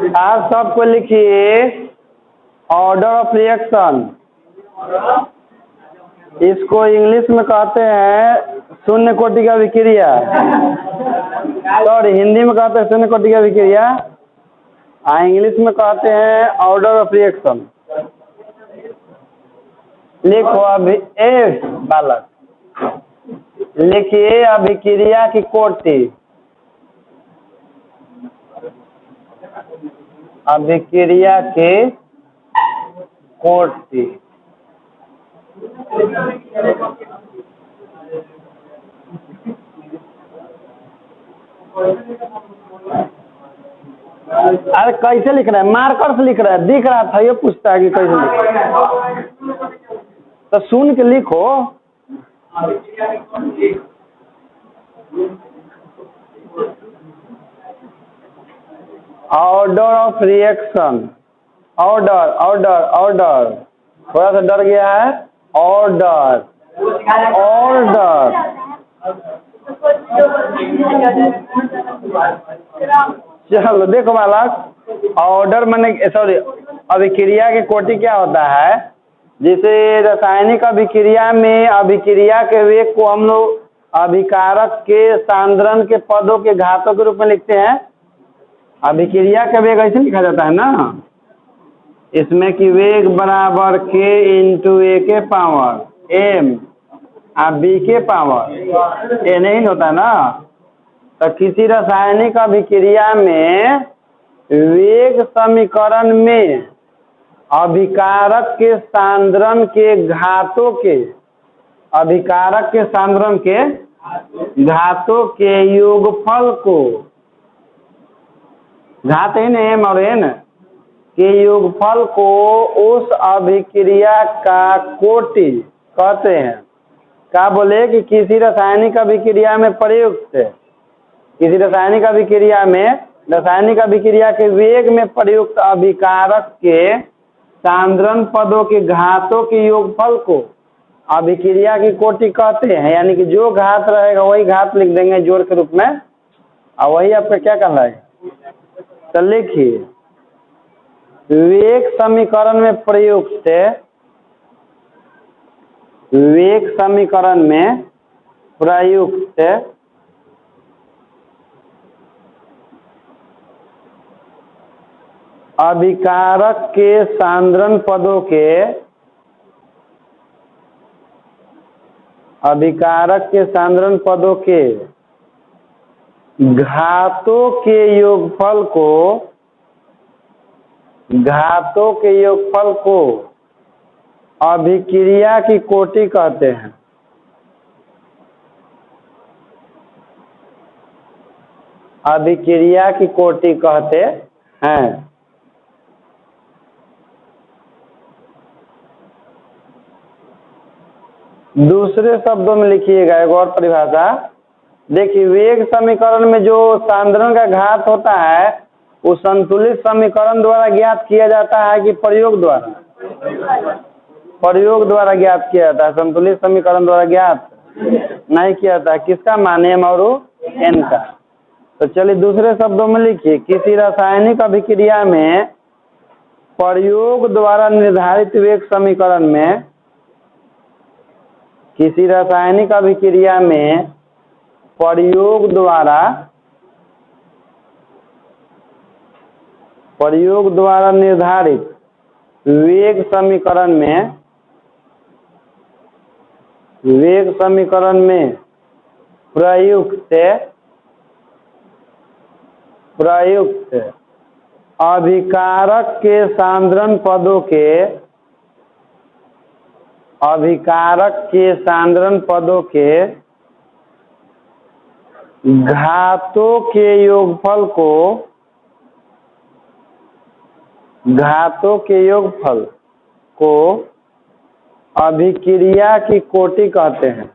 आप सबको लिखिए ऑर्डर ऑफ रिएक्शन। इसको इंग्लिश में कहते हैं शून्य कोटि का विक्रिया, सॉरी हिंदी में कहते हैं शून्य कोटि का विक्रिया, इंग्लिश में कहते हैं ऑर्डर ऑफ रिएक्शन। लिखो अभी बालक लिखिए अभिक्रिया की कोटि। अभिक्रिया के कोटि। अरे कैसे लिख रहा है? मार्कर से लिख रहा है, दिख रहा था, ये पूछता है कि कैसे लिख रहा है, तो सुन के लिखो। Order of reaction, order order order, थोड़ा सा डर गया है। ऑर्डर ऑर्डर, चलो देखो बालक, ऑर्डर माने सॉरी अभिक्रिया की कोटि क्या होता है? जैसे रासायनिक अभिक्रिया में अभिक्रिया के वेग को हम लोग अभिकारक के सांद्रण के पदों के घातों के रूप में लिखते हैं। अभिक्रिया का वेग ऐसे लिखा जाता है ना, इसमें कि वेग बराबर के इंटू ए के पावर एम बी के पावर ए नहीं होता ना। तो किसी रासायनिक अभिक्रिया में वेग समीकरण में अभिकारक के सांद्रण के घातों के, अभिकारक के सांद्रण के घातों के योगफल को, घात है न एम और एन के योगफल को उस अभिक्रिया का कोटि कहते हैं। क्या बोले कि किसी रासायनिक अभिक्रिया में प्रयुक्त, किसी रासायनिक अभिक्रिया में, रासायनिक अभिक्रिया के वेग में प्रयुक्त अभिकारक के सांद्रण पदों के घातों के योगफल को अभिक्रिया की कोटि कहते हैं। यानी कि जो घात रहेगा वही घात लिख देंगे जोड़ के रूप में, और वही आपका क्या कहलाएगा। तो लिखिए वेग समीकरण में प्रयुक्त, वेग समीकरण में प्रयुक्त अभिकारक के सांद्रण पदों के, अभिकारक के सांद्रण पदों के घातों के योगफल को, घातों के योगफल को अभिक्रिया की कोटि कहते हैं। अभिक्रिया की कोटि कहते हैं। दूसरे शब्दों में लिखिएगा एक और परिभाषा। देखिए वेग समीकरण में जो सांद्रण का घात होता है वो संतुलित समीकरण द्वारा ज्ञात किया जाता है कि प्रयोग द्वारा? प्रयोग द्वारा ज्ञात किया जाता है, संतुलित समीकरण द्वारा ज्ञात नहीं किया जाता है। किसका? मान एम और एन का। तो चलिए दूसरे शब्दों में लिखिए, किसी रासायनिक अभिक्रिया में प्रयोग द्वारा निर्धारित वेग समीकरण में, किसी रासायनिक अभिक्रिया में प्रयोग द्वारा निर्धारित वेग समीकरण में, वेग समीकरण में प्रयुक्त अभिकारक के सांद्रण पदों के, अभिकारक के सांद्रण पदों के घातों के योगफल को, घातों के योगफल को अभिक्रिया की कोटि कहते हैं।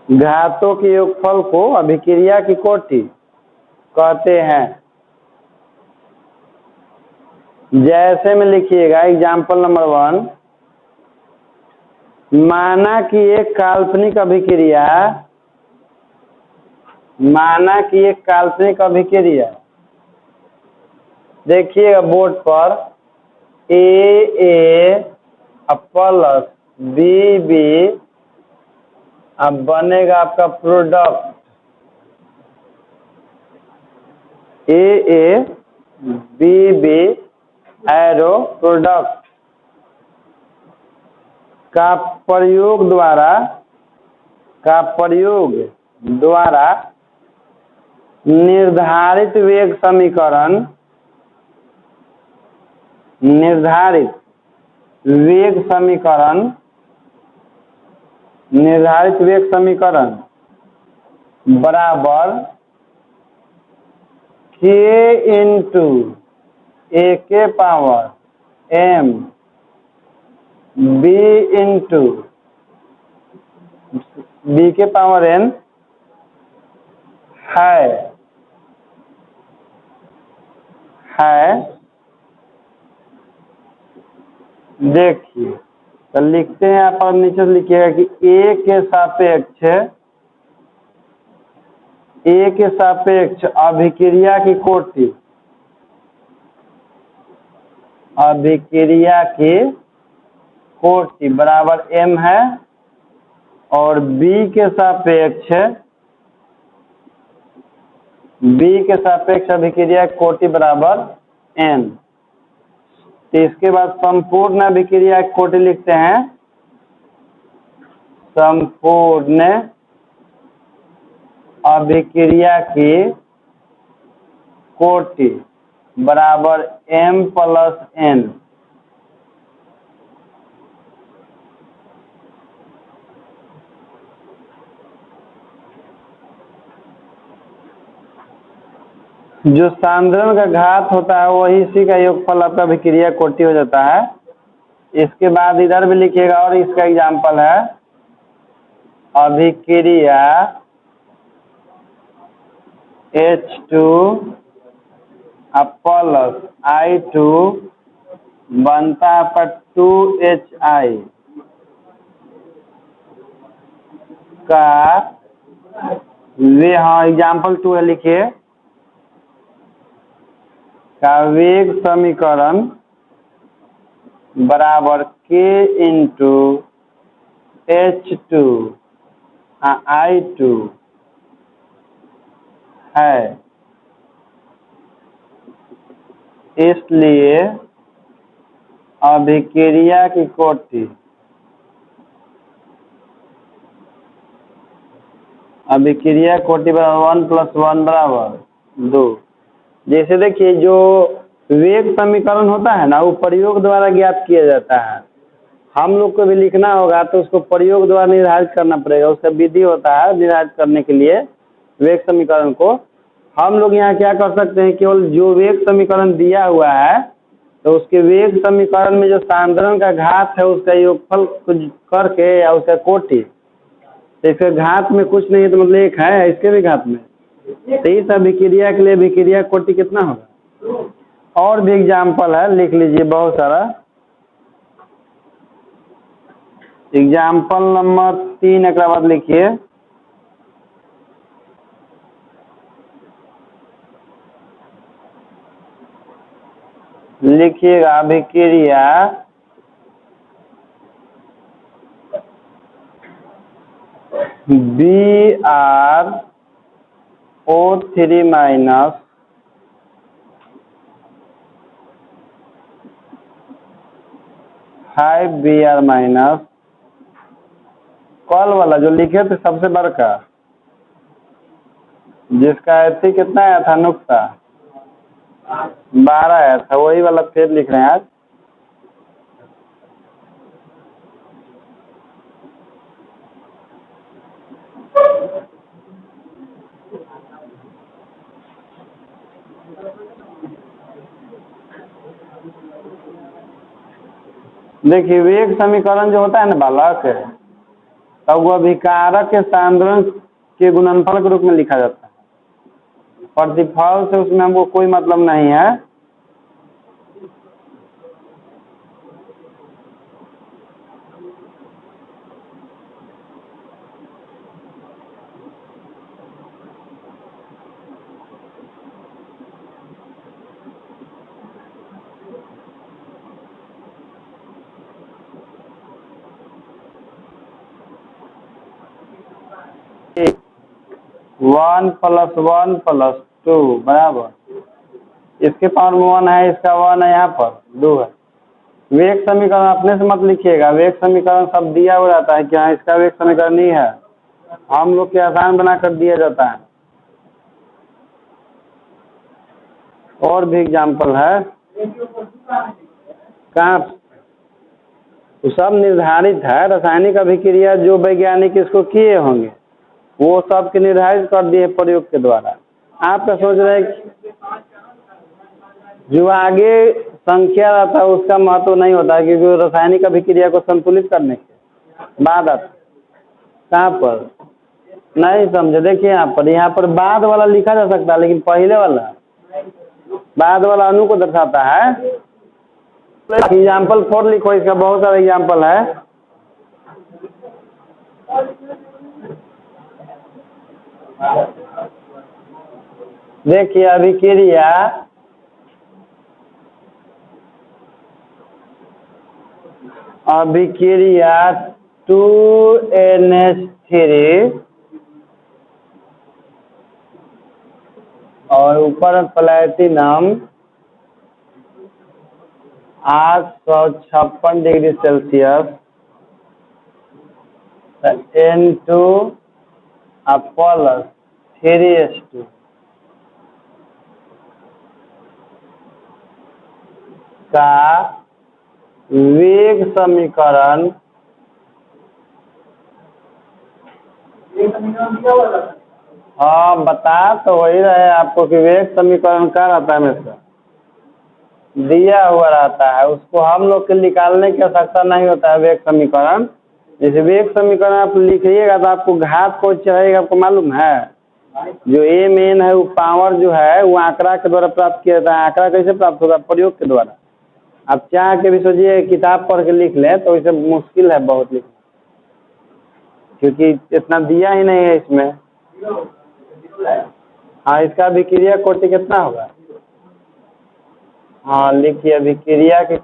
घातों के योगफल को अभिक्रिया की कोटि कहते हैं। जैसे में लिखिएगा एग्जाम्पल नंबर 1, माना कि एक काल्पनिक अभिक्रिया, माना कि एक काल्पनिक अभिक्रिया, देखिएगा बोर्ड पर ए प्लस बी अब बनेगा आपका product A B arrow product का प्रयोग द्वारा निर्धारित वेग समीकरण बराबर k इंटू ए के power m b into B के पावर n है। देखिए तो लिखते हैं, आप नीचे से लिखिएगा कि ए के सापेक्ष अभिक्रिया की कोटि बराबर m है, और बी के सापेक्ष अभिक्रिया की कोटि बराबर n। तो इसके बाद संपूर्ण अभिक्रिया की कोटि लिखते हैं, संपूर्ण अभिक्रिया की कोटि बराबर m प्लस n। जो सांद्रण का घात होता है वही इसी का योगफल आपका अभिक्रिया कोटि हो जाता है। इसके बाद इधर भी लिखिएगा, और इसका एग्जाम्पल है अभिक्रिया H2 प्लस I2 बनता है आपका 2HI का एग्जाम्पल 2 है, लिखिए का वेग समीकरण बराबर k इंटू H2 I2 है। इसलिए अभिक्रिया की कोटि बराबर 1 प्लस 1 बराबर 2। जैसे देखिए जो वेग समीकरण होता है ना, वो प्रयोग द्वारा ज्ञात किया जाता है। हम लोग को भी लिखना होगा तो उसको प्रयोग द्वारा निर्धारित करना पड़ेगा, उसका विधि होता है निर्धारित करने के लिए वेग समीकरण को। हम लोग यहाँ क्या कर सकते हैं, केवल जो वेग समीकरण दिया हुआ है तो उसके वेग समीकरण में जो सांद्रण का घात है उसका योगफल करके या उसका कोटि, तो इसके घात में कुछ नहीं है तो मतलब एक है इसके भी घात में, तो इस अभिक्रिया के लिए अभिक्रिया कोटि कितना होगा। और भी एग्जाम्पल है, लिख लीजिए बहुत सारा। एग्जाम्पल नंबर 3 एक बाद लिखिए, लिखिएगा अभिक्रिया BrO3 minus high Br minus कल वाला जो लिखे थे सबसे बड़का, जिसका ऐसे कितना आया था नुक्ता 12 आया था, वही वाला फिर लिख रहे हैं आज। देखिए वेग समीकरण जो होता है ना बालक, तब वो अभिकारक के सांद्रण के गुणनफल के रूप में लिखा जाता है। प्रतिफल से उसमें हमको कोई मतलब नहीं है। 1 + 1 + 2 बराबर, इसके पावर में 1 है, इसका 1 है, यहाँ पर 2 है। वेग समीकरण अपने से मत लिखिएगा, वेग समीकरण सब दिया हुआ रहता है, क्या इसका वेग समीकरण नहीं है, हम लोग के आसान बना कर दिया जाता है। और भी एग्जाम्पल है, कहाँ तो सब निर्धारित है, रासायनिक अभिक्रिया जो वैज्ञानिक इसको किए होंगे वो सब के निर्धारित कर दिए प्रयोग के द्वारा। आप क्या सोच रहे हैं जो आगे संख्या रहता है उसका महत्व नहीं होता है, क्योंकि रासायनिक अभिक्रिया को संतुलित करने के बाद आता कहाँ पर नहीं समझे। देखिए यहाँ पर बाद वाला लिखा जा सकता है, लेकिन पहले वाला बाद वाला अणु को दर्शाता है। एग्जाम्पल 4 लिखो, इसका बहुत सारा एग्जाम्पल है। देखिए अभिक्रिया अभिक्रिया 2NH3 और ऊपर platinum 856 degree Celsius N2 + 3H2 का वेग समीकरण हाँ बता तो वही रहे आपको कि वेग समीकरण क्या रहता है, हमेशा दिया हुआ रहता है, उसको हम लोग के निकालने की आवश्यकता नहीं होता है। वेग समीकरण जैसे वेग समीकरण आप लिखिएगा तो आपको घात को चढ़ेगा, आपको मालूम है जो ए मेन है वो पावर जो है वो आंकड़ा के द्वारा प्राप्त किया जाता है। आंकड़ा कैसे प्राप्त होगा, प्रयोग के द्वारा। आप चाह के भी सोचिए किताब पढ़ के लिख लें तो इसे मुश्किल है बहुत लिखना, क्योंकि इतना दिया ही नहीं है इसमें। हाँ इसका अभिक्रिया कोटि कितना होगा, हाँ लिखिए अभिक्रिया की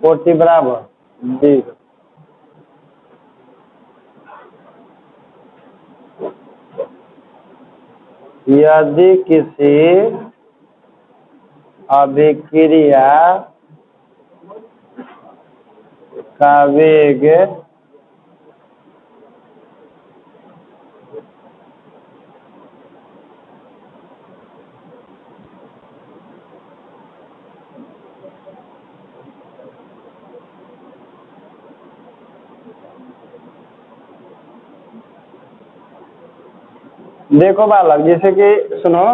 कोटि बराबर जी। यदि किसी अभिक्रिया का वेग देखो बालक, जैसे कि सुनो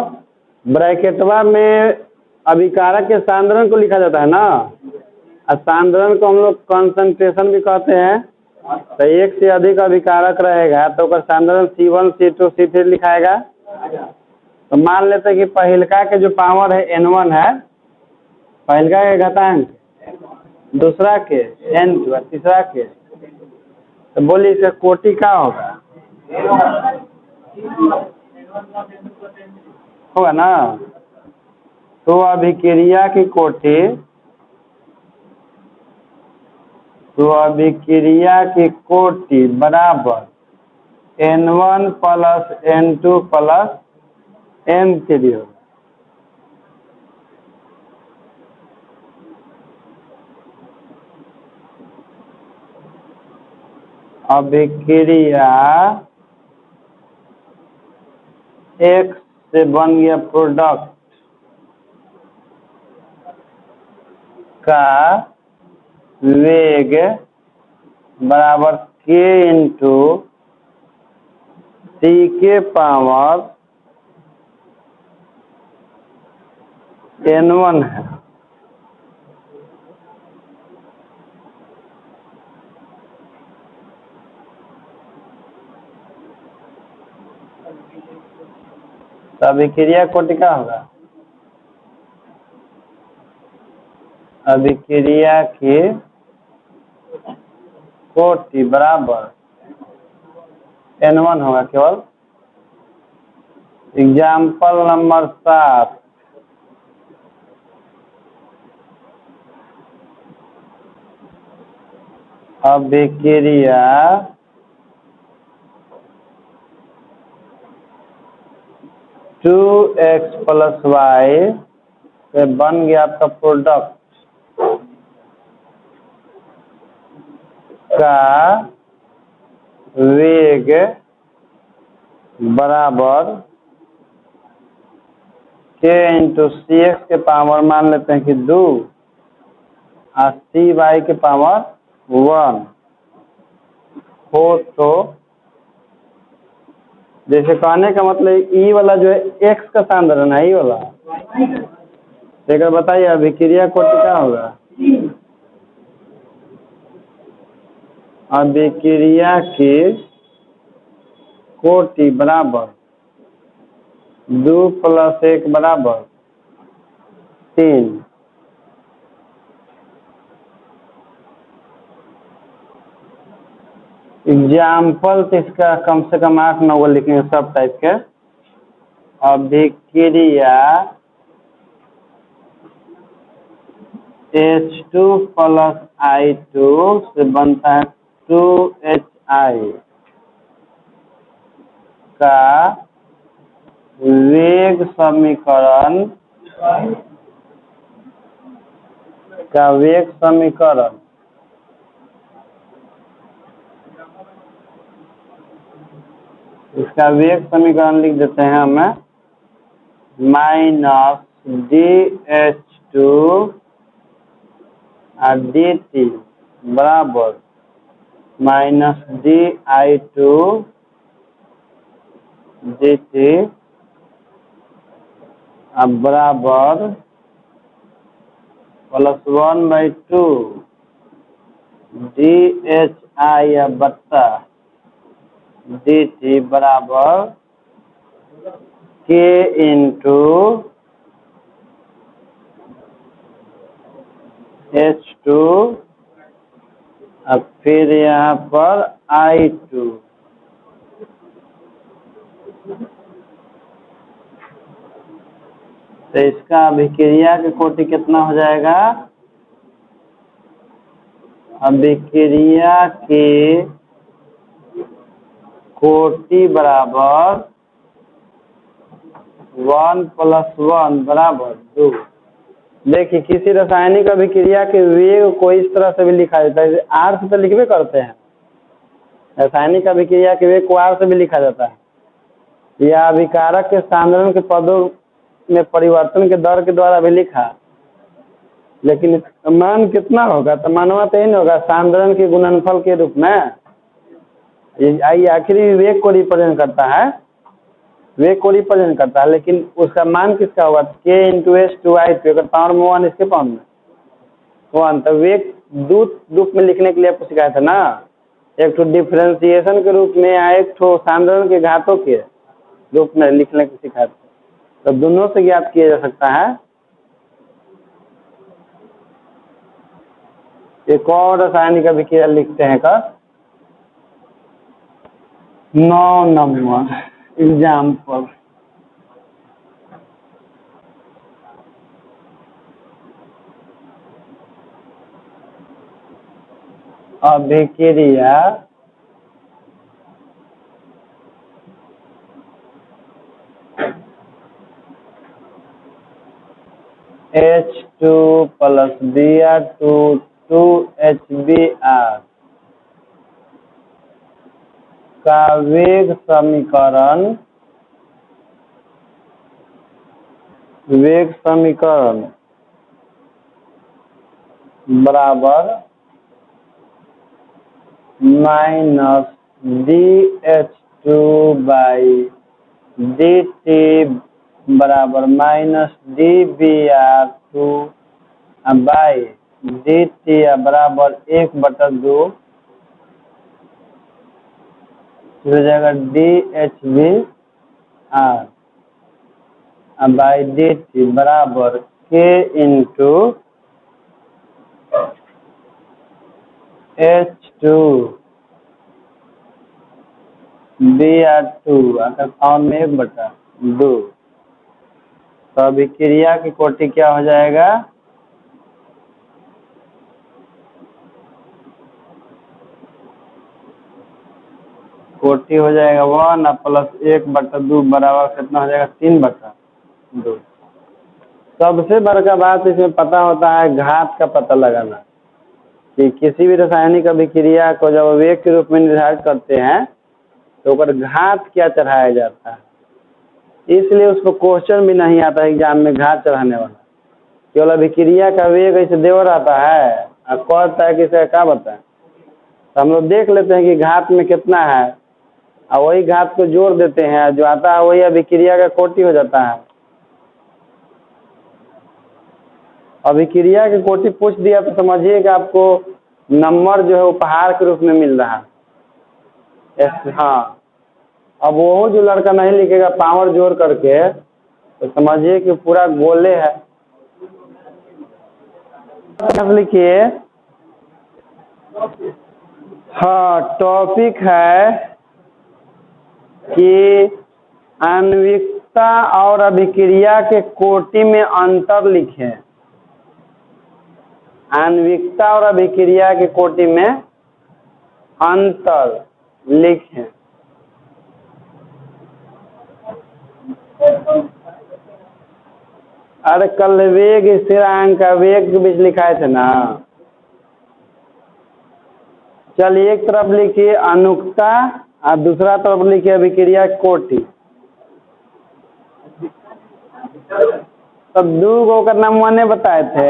ब्रैकेटवा में अभिकारक के सांद्रण को लिखा जाता है ना, और सांद्रण को हम लोग कंसंट्रेशन भी कहते हैं। तो एक से अधिक अभिकारक रहेगा तो उसका सांद्रण C1 C2 C3 लिखाएगा। तो मान लेते हैं कि पहिलका के जो पावर है N1 है, पहिलका के घातांक, दूसरा के N2, तीसरा के, तो बोलिए इसका कोटि क्या होगा, होगा ना। तो अभिक्रिया की कोटि बराबर N1 + N2 + N3 होगा। अभिक्रिया X से बन गया प्रोडक्ट का वेग बराबर K × C के पावर N1 है। तो अभिक्रिया कोटि क्या होगा, अभिक्रिया की कोटि बराबर N1 होगा केवल। एग्जाम्पल नंबर 7, अभिक्रिया टू एक्स प्लस वाई से बन गया आपका प्रोडक्ट का वेग बराबर k इंटू सी एक्स के पावर मान लेते हैं कि 2 और सी वाई के पावर 1 हो। तो जैसे कहने का मतलब ई वाला जो है एक्स का सांद्रण है, ई वाला एक बताइए अभिक्रिया कोटि क्या होगा। अभिक्रिया की कोटि बराबर 2 प्लस 1 बराबर 3। एग्जाम्पल तो इसका कम से कम 8-9 को लिखेंगे सब टाइप के। अभिक्रिया H2 प्लस I2 से बनता है 2HI का वेग समीकरण इसका वेग समीकरण लिख देते हैं हमें माइनस DH2 और DT बराबर माइनस DI2 DT अब बराबर प्लस 1/2 DHI या बट्टा DT बराबर K इंटू H2 अब फिर यहाँ पर I2 तो इसका अभिक्रिया की कोटि कितना हो जाएगा। अभिक्रिया की कोटि बराबर 1 प्लस 1 बराबर 2। देखिए किसी रासायनिक अभिक्रिया के वेग को इस तरह से भी लिखा जाता है, आर से तो लिखबे करते हैं। रासायनिक अभिक्रिया के वेग को आर से भी लिखा जाता है या अभिकारक के सांद्रण के पदों में परिवर्तन के दर के द्वारा भी लिखा। लेकिन मान कितना होगा तो मानवा तो ही नहीं होगा, सांद्रण के गुणनफल के रूप में। ये आखिरी वेग को रिप्रेजेंट करता है, वेग को रिप्रेजेंट करता है, लेकिन उसका मान किसका होगा K इंटू H2I2 पावर में 1 इसके पावर में 1। तो वेग दूत रूप में लिखने के लिए आपको सिखाया था ना, एक तो डिफरेंशिएशन के रूप में या एक तो सांद्रण के घातों के रूप में लिखने को सिखाया था। तो दोनों से ज्ञात किया जा सकता है। एक और रासायनिक अभिक्रिया लिखते हैं का 9 नंबर एग्जाम्पल। अभिक्रिया H2 प्लस Br2 2HBr का वेग समीकरण बराबर माइनस DH2 बाई DT बराबर माइनस DBr2 बाई DT बराबर 1/2 हो जाएगा DHBr बाई DT बराबर K इंटू H2 Br2 अगर पावर में 1/2। तो अभिक्रिया की कोटि क्या हो जाएगा। कोटि हो जाएगा 1 और +1/2 बराबर कितना हो जाएगा 3/2। सबसे बड़का बात इसमें पता होता है घात का पता लगाना कि किसी भी रासायनिक अभिक्रिया को जब वेग के रूप में निर्धारित करते हैं तो अगर घात क्या चढ़ाया जाता है, इसलिए उसको क्वेश्चन भी नहीं आता एग्जाम में घात चढ़ाने वाला। केवल अभिक्रिया का वेग ऐसे देवर आता है और कहता है कि इसे क्या बताएं, तो हम लोग देख लेते हैं कि घात में कितना है और वही घात को जोड़ देते हैं, जो आता है वही अभिक्रिया का कोटि हो जाता है। अभिक्रिया की कोटि पूछ दिया तो समझिए कि आपको नंबर जो है उपहार के रूप में मिल रहा है। हाँ, अब वो जो लड़का नहीं लिखेगा पावर जोड़ करके तो समझिए कि पूरा गोले है। लिखिए, हाँ, टॉपिक है कि आणविकता और अभिक्रिया के कोटि में अंतर लिखें। आणविकता और अभिक्रिया के कोटि में अंतर लिखें। अरे कल वेग स्थिरांक का वेग के बीच लिखाए थे ना। चलिए, एक तरफ लिखिए अनुक्ता और दूसरा तरफ लिखिए अभिक्रिया कोटि। तब 2 गो का नाम मैंने बताए थे।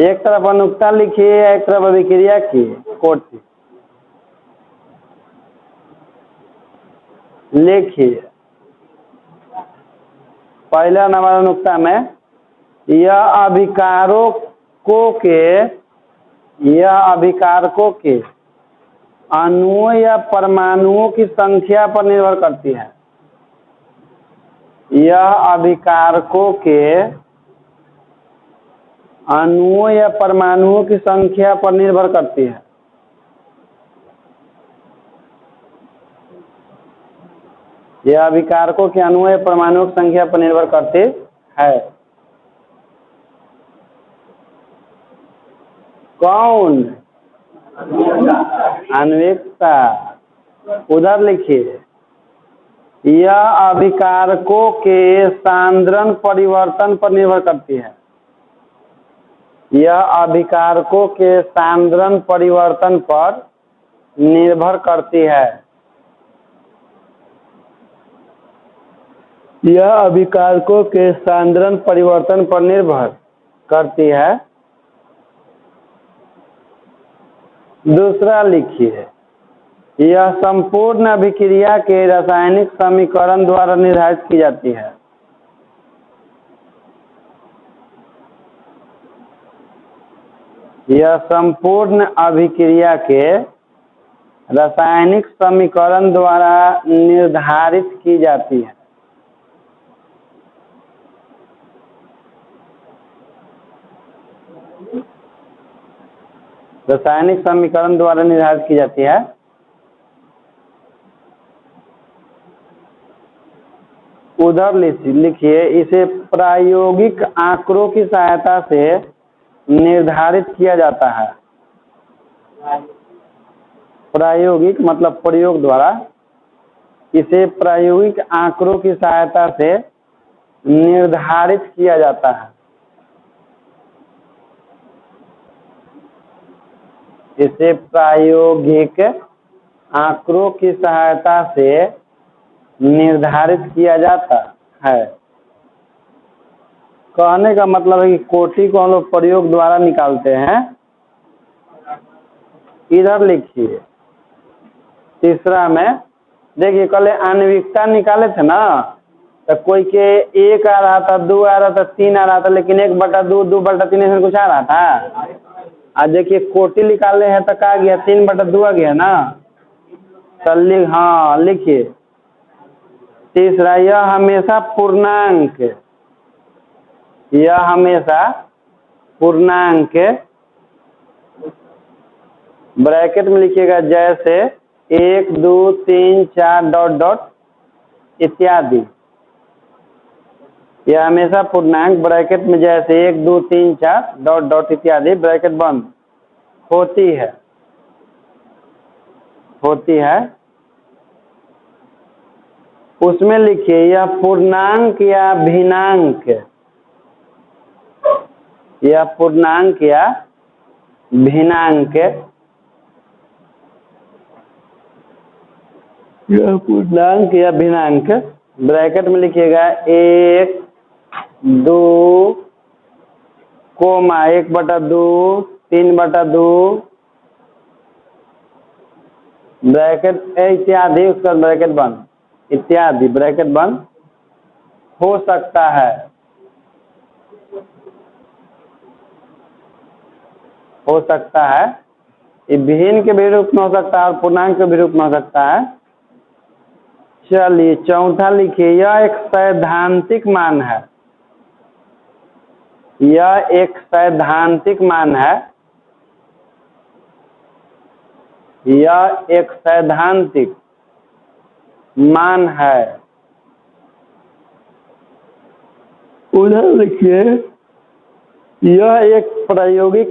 एक तरफ अनुक्ता लिखिए, एक तरफ अभिक्रिया की कोटि लिखिए। पहला नंबर अनुक्ता में यह अभिकारकों के अणुओं या परमाणुओं की संख्या पर निर्भर करती है। यह अभिकारकों के अणुओं या परमाणुओं की संख्या पर निर्भर करती है। यह अभिकारकों के अणुओं या परमाणुओं की संख्या पर निर्भर करती है। कौन? आणविकता। उधर लिखिए, यह अभिकारकों के सांद्रण परिवर्तन पर निर्भर करती है। यह अभिकारकों के सांद्रण परिवर्तन पर निर्भर करती है। यह अभिकारकों के सांद्रण परिवर्तन पर निर्भर करती है। दूसरा लिखिए, यह संपूर्ण अभिक्रिया के रासायनिक समीकरण द्वारा निर्धारित की जाती है। यह संपूर्ण अभिक्रिया के रासायनिक समीकरण द्वारा निर्धारित की जाती है। रासायनिक समीकरण द्वारा निर्धारित की जाती है। उधर लिखिए, इसे प्रायोगिक आंकड़ों की सहायता से निर्धारित किया जाता है। प्रायोगिक मतलब प्रयोग द्वारा। इसे प्रायोगिक आंकड़ों की सहायता से निर्धारित किया जाता है। इसे प्रायोगिक आंकड़ों की सहायता से निर्धारित किया जाता है। कहने का मतलब है कि कोटि को हम लोग प्रयोग द्वारा निकालते हैं। इधर लिखिए, तीसरा में देखिए, कल आणविकता निकाले थे ना, तो कोई के 1 आ रहा था, 2 आ रहा था, 3 आ रहा था, लेकिन 1/2 2/3 इसमें कुछ आ रहा था। आज देखिए कोटि निकाले हैं तो क्या गया, 3/2 आ गया ना। तो हाँ लिखिए, तीसरा, यह हमेशा पूर्णांक, यह हमेशा पूर्णांक ब्रैकेट में लिखिएगा, जैसे 1 2 3 4 डॉट डॉट इत्यादि। यह हमेशा पूर्णांक ब्रैकेट में जैसे 1 2 3 4 डॉट डॉट इत्यादि ब्रैकेट बंद होती है उसमें लिखिए यह पूर्णांक या भिन्नांक, यह पूर्णांक या भिन्नांक, यह पूर्णांक या भिन्नांक, ब्रैकेट में लिखिएगा 1, 2, 1/2, 3/2, ब्रैकेट इत्यादि, उसका ब्रैकेट बंद, इत्यादि ब्रैकेट बंद हो सकता है, ये भिन्न के भी रूप में हो सकता है और पूर्णांक के भी रूप में हो सकता है। चलिए चौथा लिखिए यह एक सैद्धांतिक मान है, यह एक सैद्धांतिक मान है, यह एक सैद्धांतिक मान है। उधर लिखिए यह एक प्रायोगिक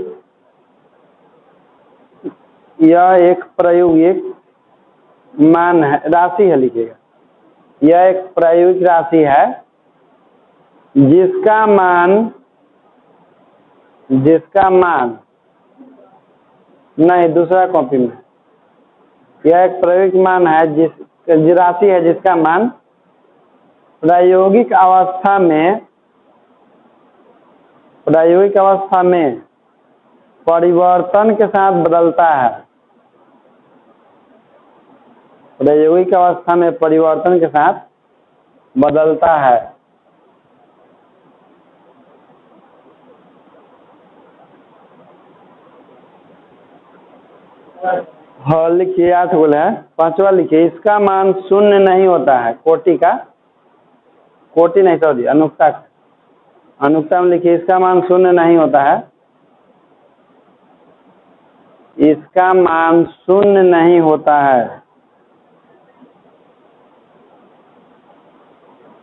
मान है, राशि है, लिखिएगा यह एक प्रायोगिक राशि है जिसका मान नहीं, दूसरा कॉपी में, यह एक प्रायोगिक मान है जिस राशि है जिसका मान प्रायोगिक अवस्था में परिवर्तन के साथ बदलता है, प्रायोगिक अवस्था में परिवर्तन के साथ बदलता है। हाँ लिखिए 8 बोले हैं। पांचवा लिखिए इसका मान शून्य नहीं होता है, अनुक्ता में लिखिए इसका मान शून्य नहीं होता है, इसका मान शून्य नहीं होता है।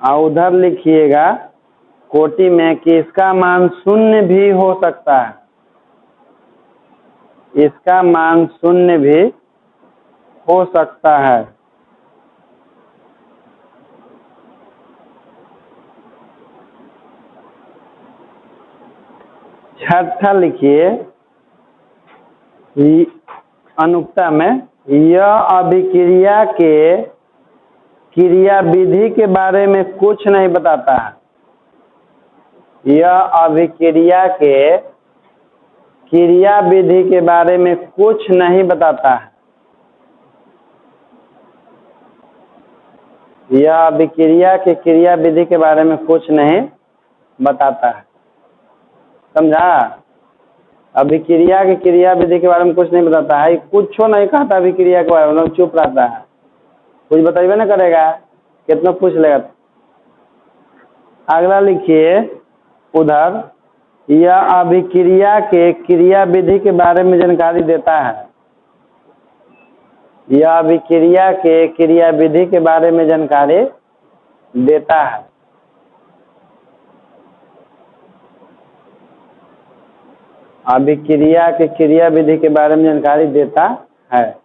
और उधर लिखिएगा कोटि में कि इसका मान शून्य भी हो सकता है, इसका मान शून्य भी हो सकता है। छठा लिखिए अनुक्ता में यह अभिक्रिया के क्रिया विधि के बारे में कुछ नहीं बताता है, यह अभिक्रिया के क्रिया विधि के बारे में कुछ नहीं बताता है, यह अभिक्रिया के क्रिया विधि के बारे में कुछ नहीं बताता है। समझा? अभिक्रिया की क्रिया विधि के बारे में कुछ नहीं बताता है, कुछ नहीं कहता अभिक्रिया के बारे में, चुप रहता है, कुछ बताइए ना करेगा, कितना पूछ लेगा। अगला लिखिए उधर यह अभिक्रिया के क्रिया विधि के बारे में जानकारी देता है, यह अभिक्रिया के क्रिया विधि के बारे में जानकारी देता है। अभिक्रिया के क्रिया विधि के बारे में जानकारी देता है।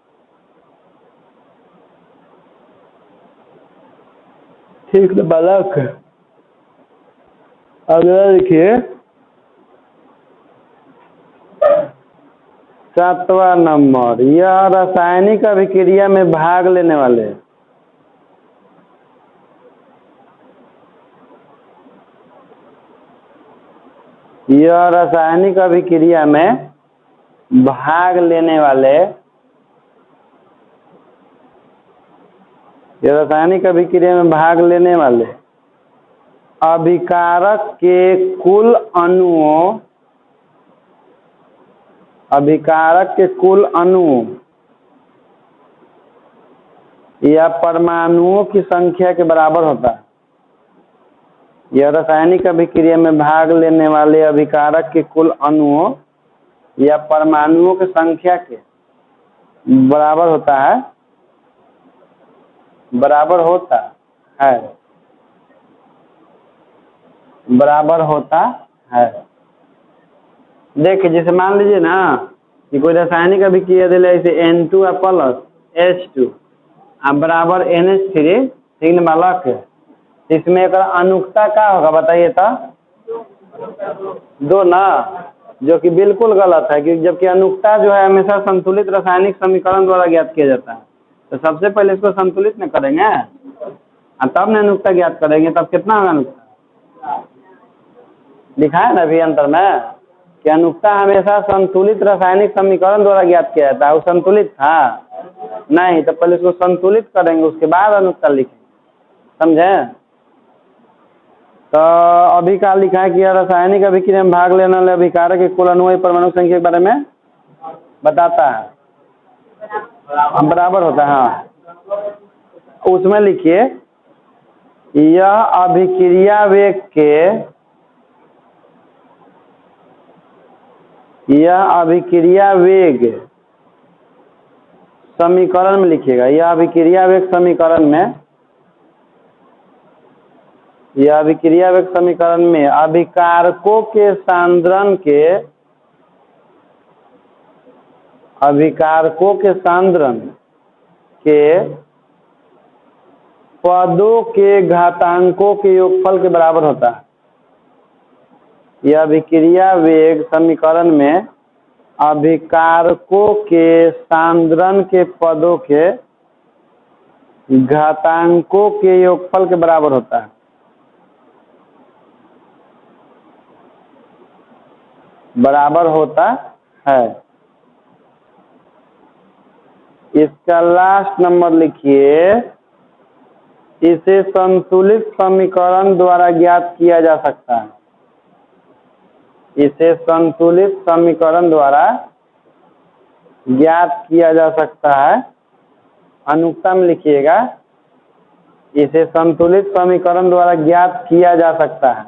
ठीक है बालक। अगला लिखिए 7वां नंबर यह रासायनिक अभिक्रिया में भाग लेने वाले, यह रासायनिक अभिक्रिया में भाग लेने वाले, यह रासायनिक अभिक्रिया में भाग लेने वाले अभिकारक के कुल अणुओं, अभिकारक के कुल अणुओं या परमाणुओं की संख्या के बराबर होता है। यह रासायनिक अभिक्रिया में भाग लेने वाले अभिकारक के कुल अणुओं या परमाणुओं की संख्या के बराबर होता है, बराबर होता है, बराबर होता है। देखिए जैसे मान लीजिए ना कि कोई रासायनिक अभिक्रिया दिले ऐसे N2 प्लस H2 बराबर NH3, ठीक न बालक। इसमें एक अनुक्ता क्या होगा बताइए तो? 2 ना, जो कि बिल्कुल गलत है, क्योंकि जबकि अनुक्ता जो है हमेशा संतुलित रासायनिक समीकरण द्वारा ज्ञात किया जाता है। तो सबसे पहले इसको संतुलित न करेंगे तब न अनुक्ता ज्ञात करेंगे, तब कितना होगा अनुक्ता? लिखा है ना अभी अंतर में कि अनुक्ता हमेशा संतुलित रासायनिक समीकरण द्वारा ज्ञात किया जाता है। वो संतुलित था नहीं, तो पहले इसको संतुलित करेंगे उसके बाद अनुक्ता लिखेंगे, समझे? तो अभी क्या लिखा है कि रासायनिक अभिक्रिया में भाग लेने वाले अभिकारक के कुल अनुवायी परमाणु संख्या के बारे में बताता है, बराबर होता है। हाँ, उसमें लिखिए यह अभिक्रिया वेग समीकरण में लिखिएगा। यह अभिक्रिया वेग समीकरण में अभिकारकों के सांद्रण के पदों के घातांकों के योगफल के बराबर होता है। यह अभिक्रिया वेग समीकरण में अभिकारकों के सांद्रण के पदों के घातांकों के योगफल के बराबर होता है। बराबर होता है। इसका लास्ट नंबर लिखिए, इसे संतुलित समीकरण द्वारा ज्ञात किया जा सकता है। इसे संतुलित समीकरण द्वारा ज्ञात किया जा सकता है। अनुक्ता में लिखिएगा, इसे संतुलित समीकरण द्वारा ज्ञात किया जा सकता है।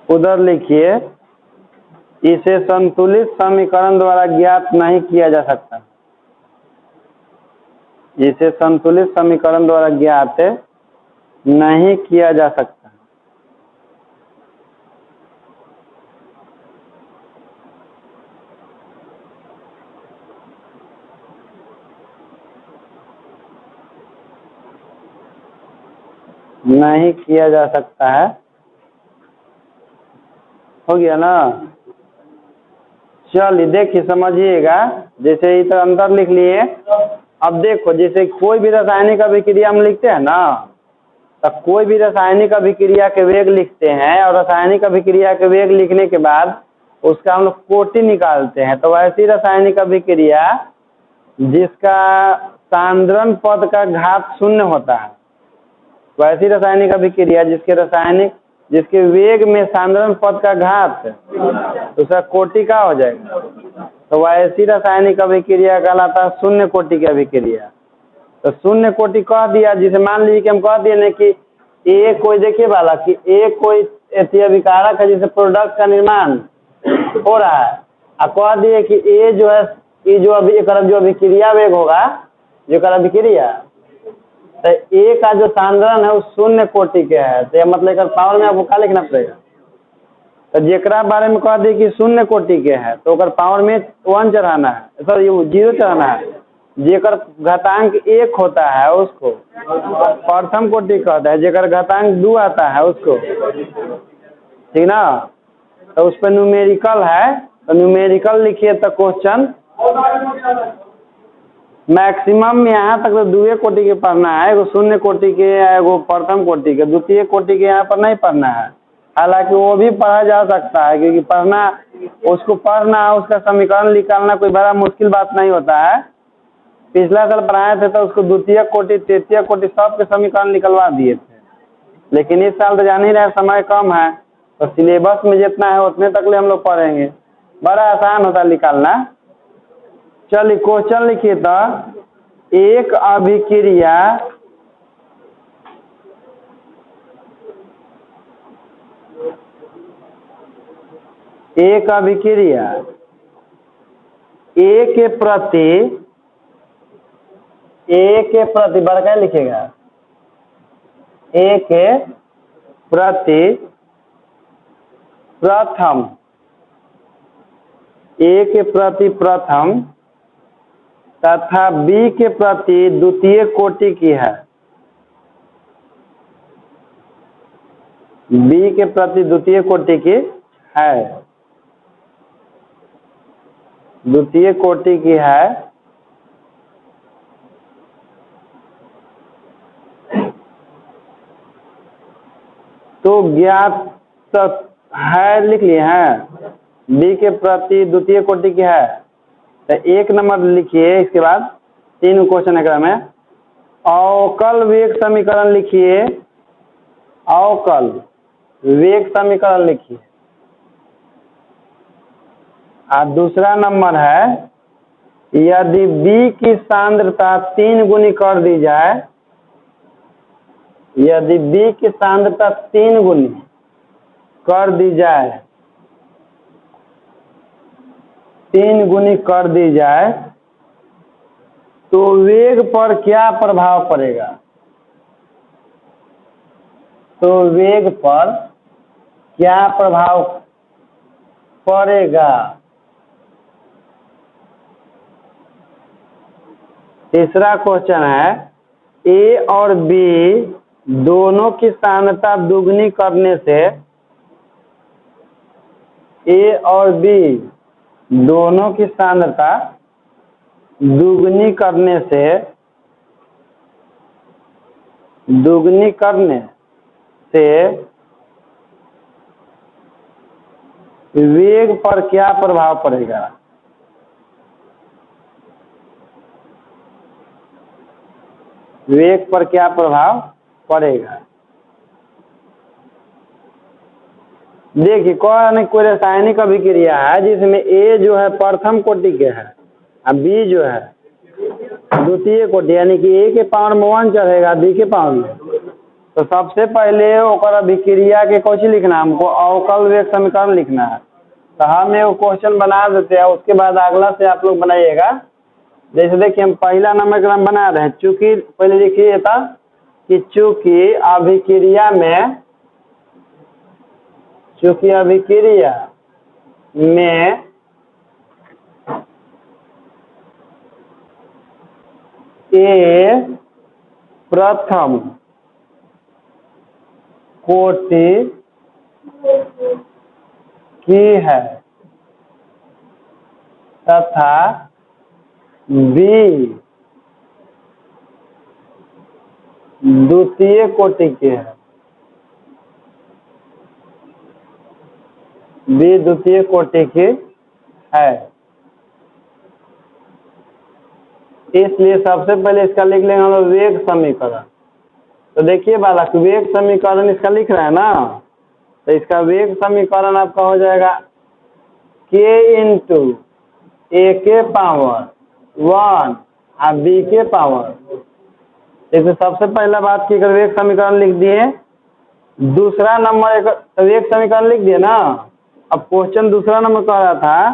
उधर लिखिए, इसे संतुलित समीकरण द्वारा ज्ञात नहीं किया जा सकता। इसे संतुलित समीकरण द्वारा ज्ञात नहीं किया जा सकता। नहीं किया जा सकता है। हो गया ना? चलिए देखिए समझिएगा, जैसे इधर अंदर लिख लिए। अब देखो, जैसे कोई भी रासायनिक अभिक्रिया हम लिखते हैं ना, तो कोई भी रासायनिक अभिक्रिया के वेग लिखते हैं, और रासायनिक अभिक्रिया के वेग लिखने के बाद उसका हम लोग कोटि निकालते हैं। तो ऐसी रासायनिक अभिक्रिया जिसका सांद्रण पद का घात 0 होता है, वैसी रासायनिक अभिक्रिया जिसके वेग में सांद्रण पद का घात, उसका कोटि का हो जाएगा। तो वैसी रासायनिक अभिक्रिया कहलाता है 0 कोटि की अभिक्रिया। तो 0 कोटि कह दिया, जिसे मान लीजिए कि हम कह दिए कि ए कोई, देखिए वाला कि ए कोई ऐसी अभिकारक है जिसे प्रोडक्ट का निर्माण हो रहा है, और कह दिए कि ए जो है, ये जो अभिक्रिया वेग होगा, जो अभिक्रिया, तो ए का जो सांद्रण है वो 0 कोटि के है। तो यह मतलब पावर में आपको क्या लिखना पड़ेगा? तो जेकरा बारे में कह दी कि 0 कोटि के है, तो पावर में 1 चढ़ाना है, सॉरी 0 चढ़ाना है। जेकर घातांक 1 होता है उसको प्रथम कोटि कहता है, जेकर घातांक 2 आता है उसको, ठीक ना? तो उस पर न्यूमेरिकल है, तो न्यूमेरिकल लिखिए। तो क्वेश्चन मैक्सिमम यहाँ तक तो 2 कोटि के पढ़ना है, एगो 0 कोटि के, एगो प्रथम कोटि के, द्वितीय कोटि के यहाँ पर नहीं पढ़ना है। हालांकि वो भी पढ़ा जा सकता है, क्योंकि उसका समीकरण निकालना कोई बड़ा मुश्किल बात नहीं होता है। पिछला साल पढ़ाए थे तो उसको द्वितीय कोटि, तृतीय कोटि सब के समीकरण निकलवा दिए थे। लेकिन इस साल तो जान ही रहे समय कम है, तो सिलेबस में जितना है उतने तक ले हम लोग पढ़ेंगे। बड़ा आसान होता है निकालना। चलिए क्वेश्चन लिखिए। तो एक अभिक्रिया ए के प्रति बड़का लिखेगा, ए के प्रति प्रथम, ए के प्रति प्रथम तथा बी के प्रति द्वितीय कोटि की है। बी के प्रति द्वितीय कोटि की है, द्वितीय कोटि की है। तो ज्ञात है लिख लिए हैं, बी के प्रति द्वितीय कोटि की है। तो 1 नंबर लिखिए, इसके बाद 3 क्वेश्चन है में अवकल वेग समीकरण लिखिए, अवकल वेग समीकरण लिखिए। और दूसरा नंबर है यदि बी की सांद्रता 3 गुनी कर दी जाए, यदि बी की सांद्रता 3 गुनी कर दी जाए, 3 गुनी कर दी जाए तो वेग पर क्या प्रभाव पड़ेगा? तो वेग पर क्या प्रभाव पड़ेगा? तीसरा क्वेश्चन है ए और बी दोनों की सांद्रता दुगनी करने से, ए और बी दोनों की सांद्रता दुगनी करने से, दुगनी करने से वेग पर क्या प्रभाव पड़ेगा? वेग पर क्या प्रभाव पड़ेगा? देखिए कोई रासायनिक अभिक्रिया है जिसमें ए जो है प्रथम कोटि के है और बी जो है द्वितीय कोटि, यानी कि ए के पावर में 1 चढ़ेगा, बी के पावर में। तो सबसे पहले ओकर अभिक्रिया के कौची लिखना है हमको? अवकल वेग समीकरण लिखना है। तो हम एक क्वेश्चन बना देते हैं, उसके बाद अगला से आप लोग बनाइएगा। जैसे देखिए हम पहला नंबर का हम बना रहे हैं, चूंकि पहले लिखिए था कि चूंकि अभिक्रिया में, चूंकि अभिक्रिया में ए प्रथम कोटि की है तथा बी द्वितीय कोटि की है, बी द्वितीय कोटि की है। इसलिए सबसे पहले इसका लिख लेंगे हम लोग वेग समीकरण। तो देखिए बालक, वेग समीकरण इसका लिख रहे हैं ना, तो इसका वेग समीकरण आपका हो जाएगा k इंटू ए के पावर 1 और बी के पावर। इसमें सबसे पहला बात की वेग समीकरण लिख दिए, दूसरा नंबर एक वेग समीकरण लिख दिए ना। अब क्वेश्चन दूसरा नंबर कह रहा था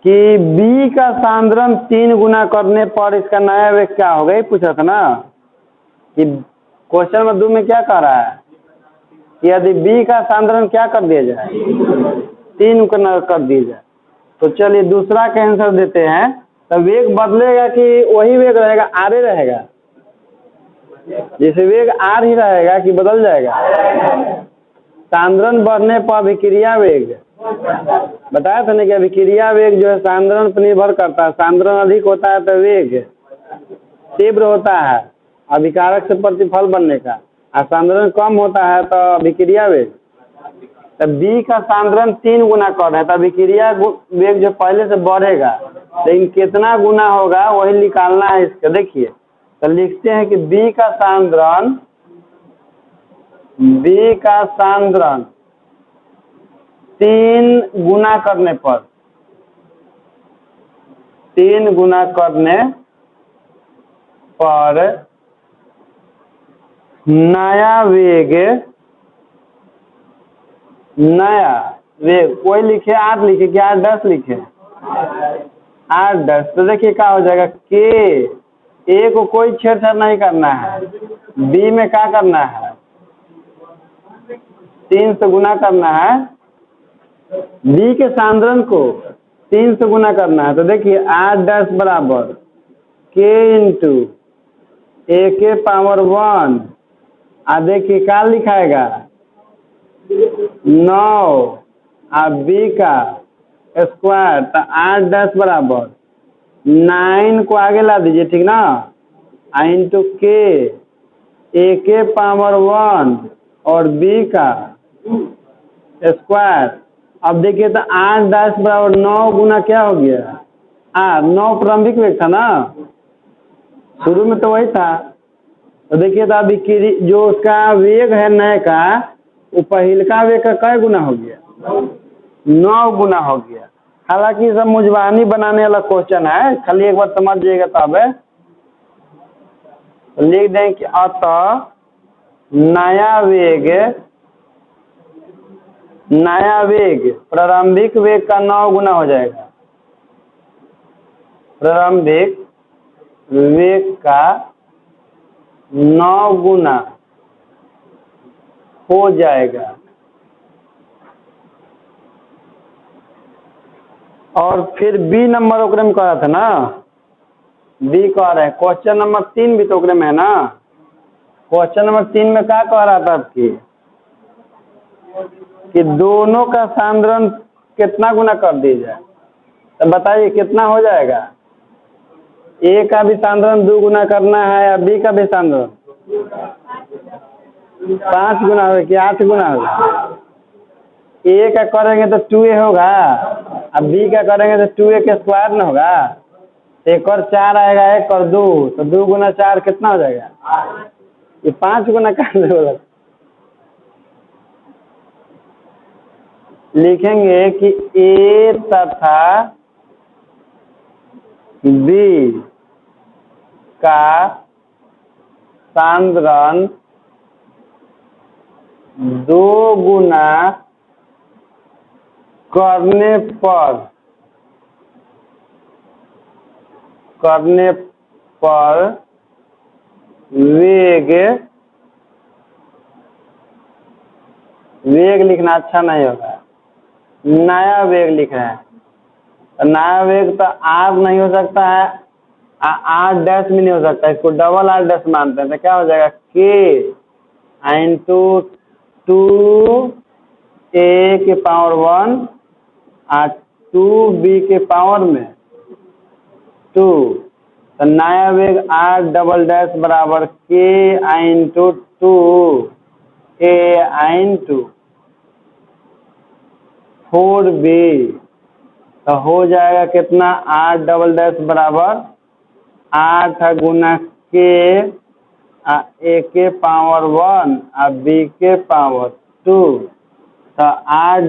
कि बी का सांद्रण 3 गुना करने पर इसका नया वेग क्या होगा, ये पूछा था ना। कि क्वेश्चन नंबर 2 में क्या कह रहा है कि यदि बी का सांद्रण क्या कर दिया जाए, 3 गुना कर दिया जाए। तो चलिए दूसरा का आंसर देते हैं। तो वेग बदलेगा कि वही वेग रहेगा, आर रहेगा? जैसे वेग आर ही रहेगा कि बदल जाएगा? सांद्रण बढ़ने पर अभिक्रिया वेग, बताया था ना कि अभिक्रिया वेग जो है सांद्रण पर निर्भर करता है। सांद्रण अधिक होता है तो वेग तीव्र होता है अभिकारक से प्रतिफल बनने का, और सांद्रण कम होता है तो अभिक्रिया वेग। तो बी का सांद्रण 3 गुना कर रहा है तो अभिक्रिया वेग जो पहले से बढ़ेगा, लेकिन कितना गुना होगा वही निकालना है इसका। देखिए तो लिखते हैं कि बी का सांद्रण 3 गुना करने पर, 3 गुना करने पर नया वेग, कोई लिखे 8 लिखे कि 8 लिखे 8। तो देखिए क्या हो जाएगा, के ए को कोई छेड़छाड़ नहीं करना है, बी में क्या करना है, 3 से गुना करना है, बी के सांद्रण को 3 से गुना करना है। तो देखिए 8 बराबर k इंटू ए के पावर 1, देखिए क्या लिखाएगा 9 बी का स्क्वायर, तो 8 बराबर 9 को आगे ला दीजिए, ठीक ना, इंटू के ए के पावर 1 और बी का स्क्वायर। अब देखिए तो 8 बराबर 9 गुना क्या हो गया 9 प्रारंभिक वेग था ना, शुरू में तो वही था। तो देखिए तो अभी जो उसका वेग है नए का, वो पहिलका वेग का कै गुना हो गया 9 गुना हो गया। हालांकि सब मुजबानी बनाने वाला क्वेश्चन है, खाली एक बार समझ जाइएगा। तब लिख दें कि अतः नया वेग प्रारंभिक वेग का 9 गुना हो जाएगा, प्रारंभिक वेग का 9 गुना हो जाएगा। और फिर बी नंबर ओकरे में कहा था ना, बी कह रहे हैं क्वेश्चन नंबर 3 भी तो ओकरे में है ना। क्वेश्चन नंबर 3 में क्या कह रहा था आपकी कि दोनों का सांद्रण कितना गुना कर दिया जाए। तो बताइए कितना हो जाएगा, ए का भी सांद्रण 2 गुना करना है या बी का भी सांद्रण 5 गुना होगा कि 8 गुना होगा। ए का करेंगे तो 2a होगा, अब बी का करेंगे तो 2a के स्क्वायर ना होगा। एक और 4 आएगा, 1 और 2, तो 2 गुना 4 कितना हो जाएगा, ये 5 गुना कर होगा। लिखेंगे कि ए तथा बी का सांद्रण 2 गुना करने पर वेग लिखना अच्छा नहीं होगा, नया वेग लिख रहे हैं। तो नया वेग तो आर नहीं हो सकता है, 8 भी नहीं हो सकता, इसको डबल 8 मानते हैं। तो क्या हो जाएगा k इंटू 2a के पावर 1 और 2b के पावर में 2। तो नया वेग 8 बराबर k into 2a into 4b। तो हो जाएगा कितना 8 बराबर 8 गुना के ए के पावर 1 और बी के पावर 2। तो 8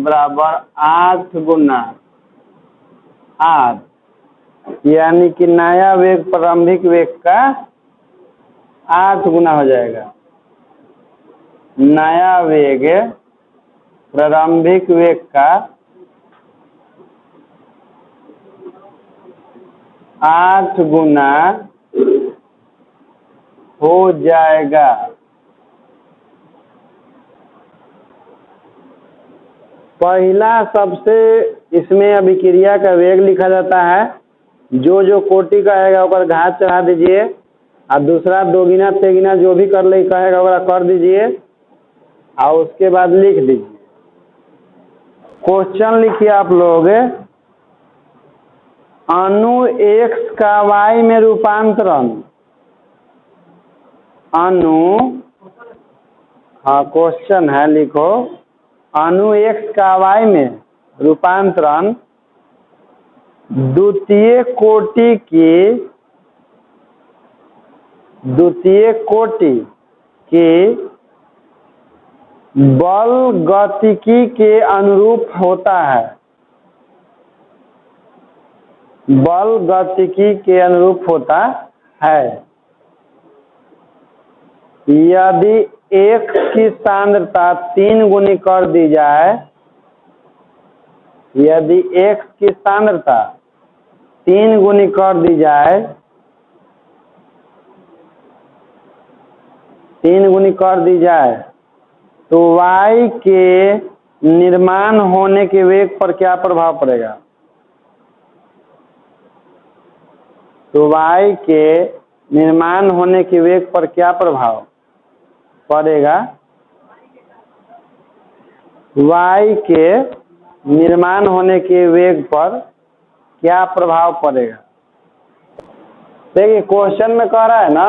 बराबर 8 गुना 8, यानी कि नया वेग प्रारंभिक वेग का 8 गुना हो जाएगा। नया वेग प्रारंभिक वेग का 8 गुना हो जाएगा। पहला सबसे इसमें अभिक्रिया का वेग लिखा जाता है, जो कोटि का आएगा ओकर घात चढ़ा दीजिए, और दूसरा दोगुना तेगुना जो भी कर ले कहेगा ओकरा कर दीजिए, और उसके बाद लिख दीजिए। क्वेश्चन लिखिए आप लोग, अणु x का y में रूपांतरण, अणु, हाँ क्वेश्चन है, लिखो अणु x का y में रूपांतरण द्वितीय कोटि की बल गतिकी के अनुरूप होता है, बल गतिकी के अनुरूप होता है। यदि x की सांद्रता 3 गुनी कर दी जाए, यदि x की सांद्रता 3 गुनी कर दी जाए, 3 गुनी कर दी जाए, तो y के निर्माण होने के वेग पर क्या प्रभाव पड़ेगा? तो y के निर्माण होने के वेग पर क्या प्रभाव पड़ेगा? y के निर्माण होने के वेग पर क्या प्रभाव पड़ेगा? देखिए क्वेश्चन में कह रहा है ना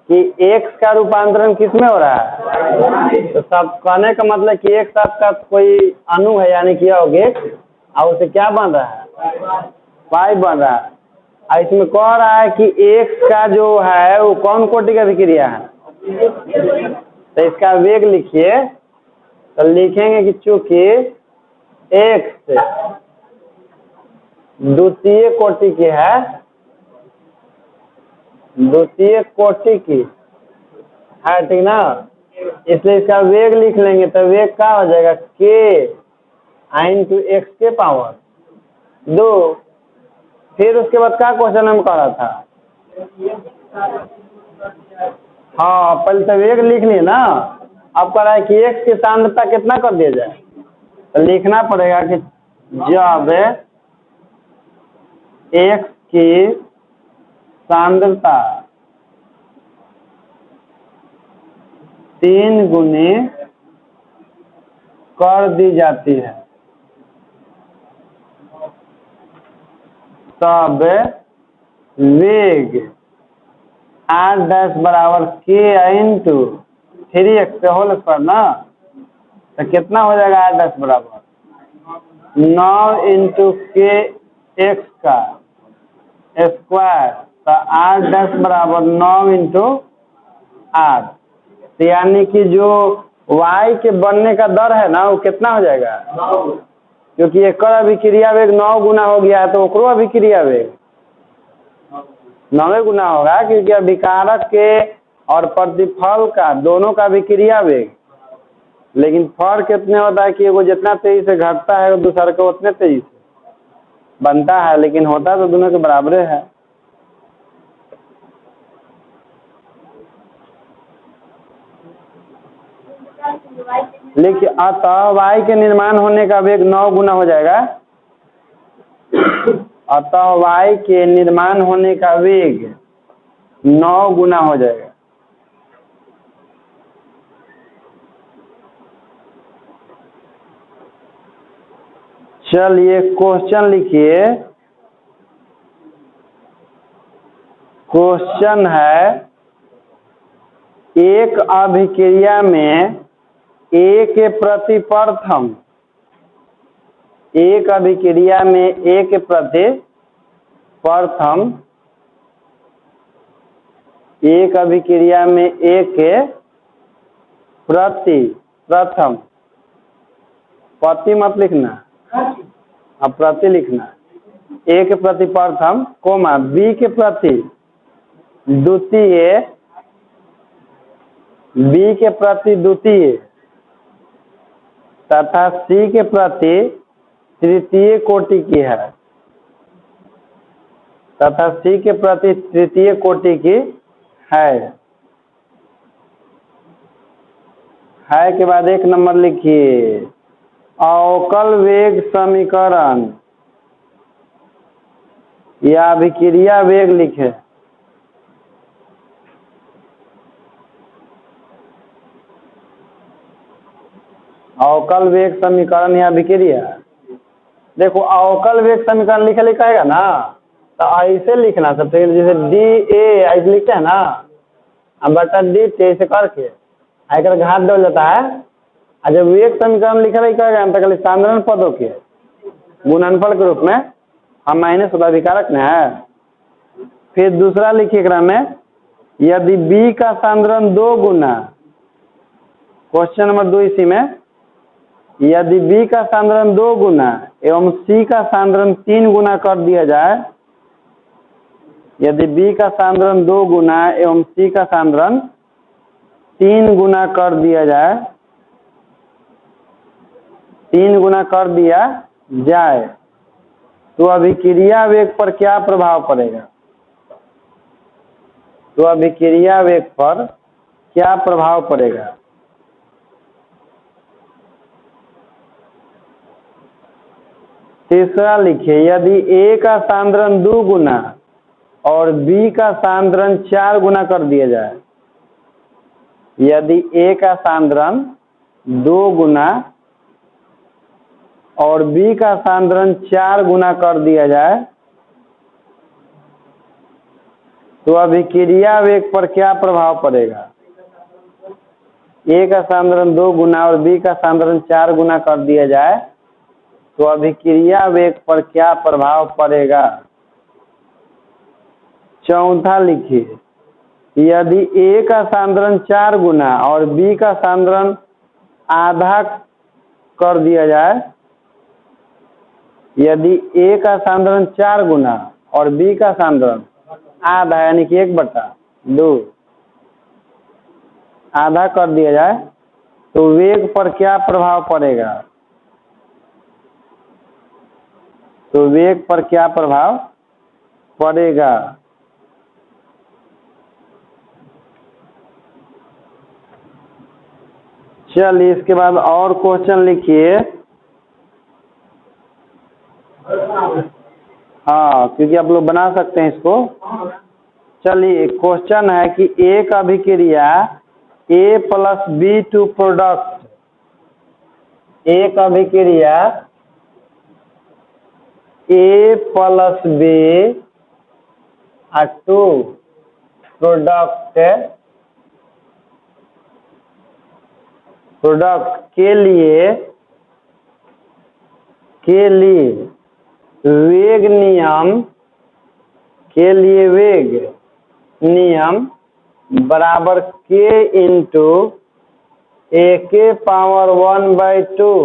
कि x का रूपांतरण किस में हो रहा है, तो सब कहने का मतलब कि एक साथ का कोई अणु है यानी कि यौगिक और उसे क्या बन रहा है, y बन रहा है। और इसमें कह रहा है कि x का जो है वो कौन कोटि का अभिक्रिया है, तो इसका वेग लिखिए। तो लिखेंगे कि चूंकि x द्वितीय कोटि की है, द्वितीय कोटि की है, ठीक ना, इसलिए इसका वेग लिख लेंगे। तो वेग क्या हो जाएगा, k इंटू एक्स के पावर 2। फिर उसके बाद क्या क्वेश्चन हम कर रहा था, हाँ पहले तो वेग लिख लिए ना, अब कह रहा है कि x की सांद्रता कितना कर दिया जाए, तो लिखना पड़ेगा कि जब x की सांद्रता 3 गुनी कर दी जाती है तब वेग r डैश बराबर k into 3x whole square ना, तो कितना हो जाएगा r डैश बराबर 9 इंटू के एक्स का स्क्वायर, तो r डैश बराबर 9 इंटू r, तो यानी कि जो y के बनने का दर है ना वो कितना हो जाएगा, क्योंकि एक अभिक्रिया वेग 9 गुना हो गया है तो ओकरो अभिक्रिया वेग 9 गुना होगा, क्योंकि अभिकारक के और प्रतिफल का दोनों का अभिक्रिया वेग, लेकिन फर्क कितने होता है कि वो जितना तेजी से घटता है दूसरा को उतने तेजी से बनता है, लेकिन होता तो दोनों के बराबर है। लेकिन अतः y के निर्माण होने का वेग 9 गुना हो जाएगा, अतः y के निर्माण होने का वेग 9 गुना हो जाएगा। चलिए क्वेश्चन लिखिए। क्वेश्चन है एक अभिक्रिया में A के प्रति प्रथम, एक अभिक्रिया में A के प्रति प्रथम, एक अभिक्रिया में A के प्रति प्रथम, प्रति मत लिखना, अब प्रति लिखना, A के प्रति प्रथम कोमा B के प्रति द्वितीय, B के प्रति द्वितीय तथा C के प्रति तृतीय कोटि की है, तथा C के प्रति तृतीय कोटि की है के बाद 1 नंबर लिखिए। अवकल वेग समीकरण या अभिक्रिया वेग लिखे। अवकल वेग समीकरण या अभिक्रिया, देखो अवकल वेग समीकरण लिखे लिखाएगा ना, तो ऐसे लिखना सबसे, जैसे डी ए ऐसे लिखते हैं ना, बटा डी टी ऐसे करके आकर घाट डल जाता है। और जब वेग समीकरण लिखे लिखाएगा तो खाली साधारण पदों के गुणनफल के रूप में हम माइनस होता अभिकारक में है। फिर दूसरा लिखिए क्रम में, यदि बी का सांद्रण 2 गुना, क्वेश्चन नंबर 2 इसी में, यदि B का सांद्रण 2 गुना एवं C का सांद्रण 3 गुना कर दिया जाए, यदि B का सांद्रण 2 गुना एवं C का सांद्रण 3 गुना कर दिया जाए, 3 गुना कर दिया जाए, तो अभिक्रिया वेग पर क्या प्रभाव पड़ेगा, तो अभिक्रिया वेग पर क्या प्रभाव पड़ेगा। तीसरा लिखिए, यदि A का सांद्रण 2 गुना और B का सांद्रण 4 गुना कर दिया जाए। यदि A का सांद्रण 2 गुना और B का सांद्रण 4 गुना कर दिया जाए तो अभिक्रिया वेग पर क्या प्रभाव पड़ेगा? A का सांद्रण 2 गुना और B का सांद्रण 4 गुना कर दिया जाए तो अभिक्रिया वेग पर क्या प्रभाव पड़ेगा? चौथा लिखिए, यदि A का सांद्रण 4 गुना और B का सांद्रण आधा कर दिया जाए। यदि A का सांद्रण 4 गुना और B का सांद्रण आधा यानी कि 1/2 आधा कर दिया जाए तो वेग पर क्या प्रभाव पड़ेगा? तो वेग पर क्या प्रभाव पड़ेगा? चलिए इसके बाद और क्वेश्चन लिखिए। हाँ, क्योंकि आप लोग बना सकते हैं इसको। चलिए क्वेश्चन है कि एक अभिक्रिया A + B टू प्रोडक्ट, एक अभिक्रिया A + B टू प्रोडक्ट के लिए वेग नियम बराबर K इंटू A के पावर 1/2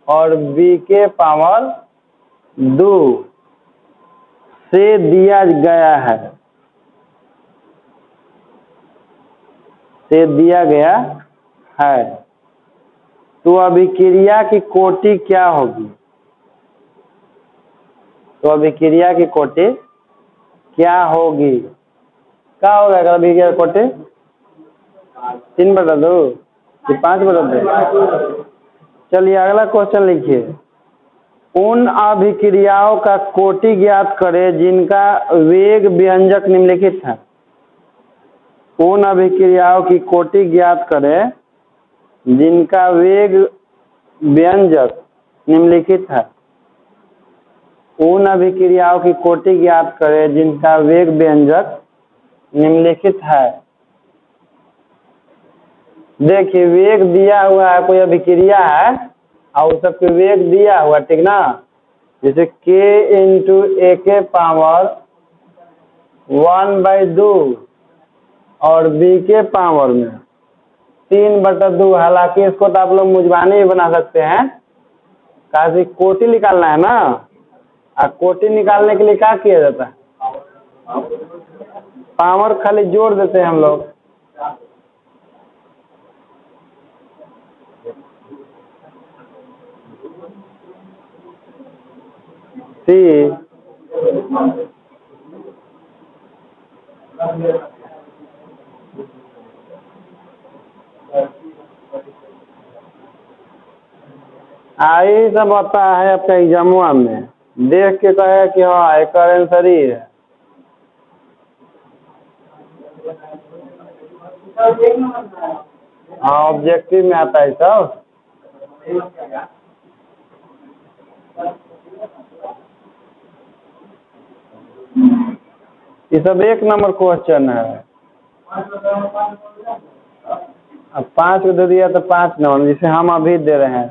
और B के पावर 2 से दिया गया है। तो अभिक्रिया की कोटि क्या होगी? तो अभिक्रिया की कोटि क्या होगी? क्या होगा अभिक्रिया की कोटि? 3/2 कि 5/2? चलिए अगला क्वेश्चन लिखिए, उन अभिक्रियाओं का कोटि ज्ञात करें जिनका वेग व्यंजक निम्नलिखित है। उन अभिक्रियाओं की कोटि ज्ञात करें जिनका वेग व्यंजक निम्नलिखित है। उन अभिक्रियाओं की कोटि ज्ञात करें जिनका वेग व्यंजक निम्नलिखित है। देखिए वेग दिया हुआ है, कोई अभिक्रिया है और सबके वेग दिया हुआ, ठीक ना। जैसे K इंटू A के पावर 1/2 और B के पावर में 3/2। हालांकि इसको तो आप लोग मुजबानी भी बना सकते हैं, काफी कोटि निकालना है ना। और कोटि निकालने के लिए क्या किया जाता है? पावर खाली जोड़ देते हैं हम लोग। यही सब आता है आपका एग्जामुआ में, देख के कहे कि हाँ एक आंसर ही है। हाँ ऑब्जेक्टिव में आता है सब। ये सब 1 नंबर क्वेश्चन है। अब 5 को दे दिया तो 5 नंबर, जिसे हम अभी दे रहे हैं।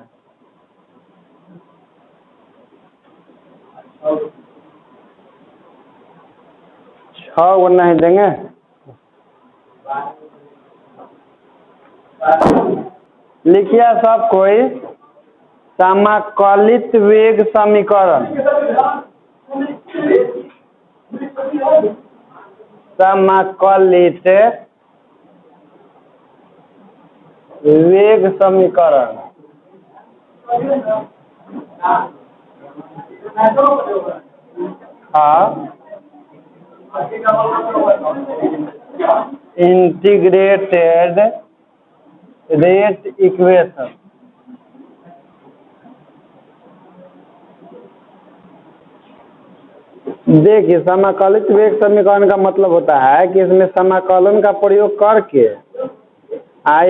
छह वो नहीं देंगे। लिखिए सब कोई, समाकलित वेग समीकरण। समाकलित वेग समीकरण। हाँ इंटीग्रेटेड रेट इक्वेशन। देखिए, समाकलित वेग समीकरण का मतलब होता है कि इसमें समाकलन का प्रयोग करके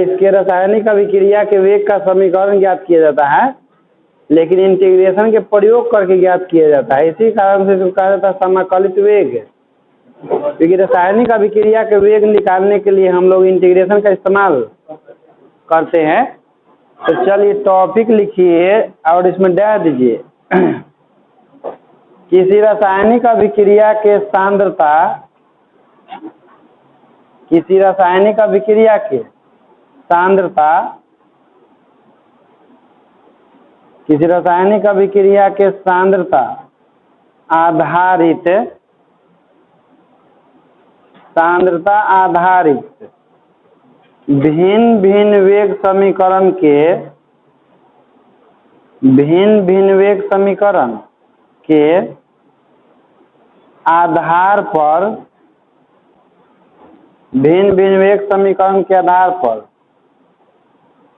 इसके रासायनिक अभिक्रिया के वेग का समीकरण ज्ञात किया जाता है, लेकिन इंटीग्रेशन के प्रयोग करके ज्ञात किया जाता है। इसी कारण से इसको कहा जाता है समाकलित वेग, क्योंकि रासायनिक अभिक्रिया के वेग निकालने के लिए हम लोग इंटीग्रेशन का इस्तेमाल करते हैं। तो चलिए टॉपिक लिखिए और इसमें डाल दीजिए। किसी रासायनिक अभिक्रिया के सांद्रता, किसी रासायनिक अभिक्रिया के सांद्रता, किसी रासायनिक अभिक्रिया के सांद्रता आधारित, सांद्रता आधारित भिन्न भिन्न वेग समीकरण के, भिन्न भिन्न वेग समीकरण के आधार पर, भिन्न भिन्न वेग समीकरण के आधार पर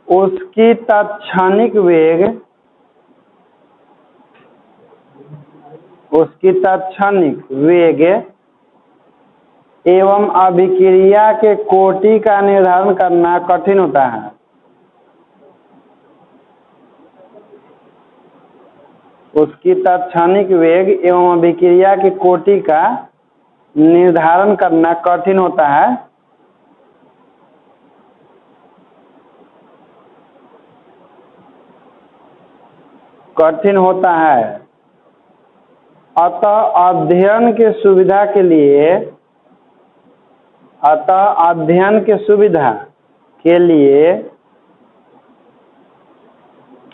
उसकी तात्क्षणिक वेग, उसकी तात्क्षणिक वेग एवं अभिक्रिया के कोटि का निर्धारण करना कठिन होता है। उसकी तात्क्षणिक वेग एवं अभिक्रिया की कोटि का निर्धारण करना कठिन होता है। कठिन होता है। अतः अध्ययन के सुविधा के लिए, अतः अध्ययन के सुविधा के लिए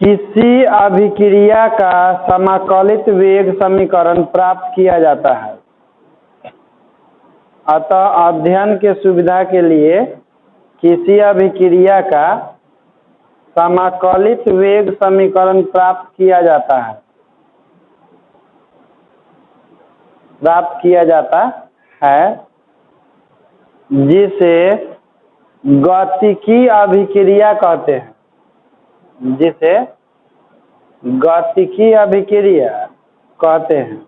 किसी अभिक्रिया का समाकलित वेग समीकरण प्राप्त किया जाता है। अतः अध्ययन के सुविधा के लिए किसी अभिक्रिया का समाकलित वेग समीकरण प्राप्त किया जाता है, प्राप्त किया जाता है, जिसे गतिकी अभिक्रिया कहते हैं, जिसे गतिकी अभिक्रिया कहते हैं।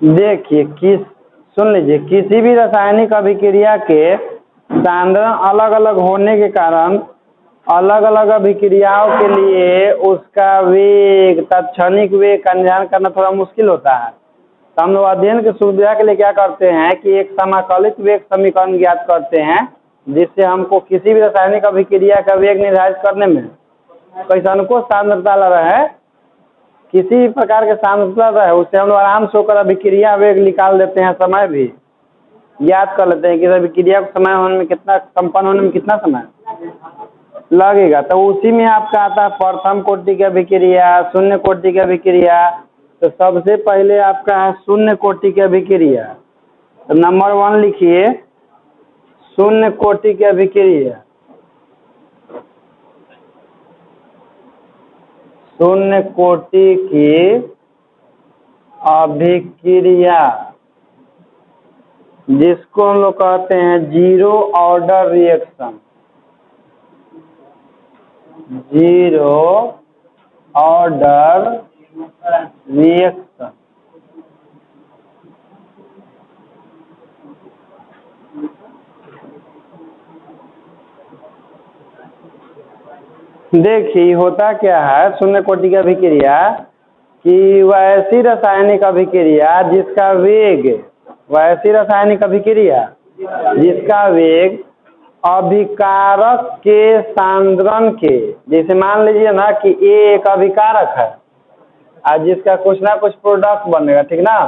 देखिए, सुन लीजिए, किसी भी रासायनिक अभिक्रिया के सांद्रण अलग अलग होने के कारण अलग अलग अभिक्रियाओं के लिए उसका वेग, तात्क्षणिक वेग का निर्धारण करना थोड़ा मुश्किल होता है। तो हम लोग अध्ययन की सुविधा के लिए क्या करते हैं कि एक समाकलित वेग समीकरण ज्ञात करते हैं, जिससे हमको किसी भी रासायनिक अभिक्रिया का वेग निर्धारित करने में कैसन को सांद्रता रहे, किसी भी प्रकार के सांद्रता रहे, उससे हम लोग आराम से होकर अभिक्रिया वेग निकाल देते हैं। समय भी ज्ञात कर लेते हैं कि अभिक्रिया को समय होने में कितना, संपन्न होने में कितना समय लगेगा। तो उसी में आपका आता है प्रथम कोटि की अभिक्रिया, शून्य कोटि की अभिक्रिया। तो सबसे पहले आपका है शून्य कोटि की अभिक्रिया। तो नंबर 1 लिखिए, शून्य कोटि की अभिक्रिया। शून्य कोटि की अभिक्रिया, जिसको हम लोग कहते हैं zero order reaction, zero order reaction. देखिए होता क्या है शून्य कोटि की अभिक्रिया कि वैसी रासायनिक अभिक्रिया जिसका वेग, वैसी रासायनिक अभिक्रिया जिसका वेग अभिकारक के सांद्रण के, जैसे मान लीजिए ना कि ए एक अभिकारक है और जिसका कुछ ना कुछ प्रोडक्ट बनेगा, ठीक ना।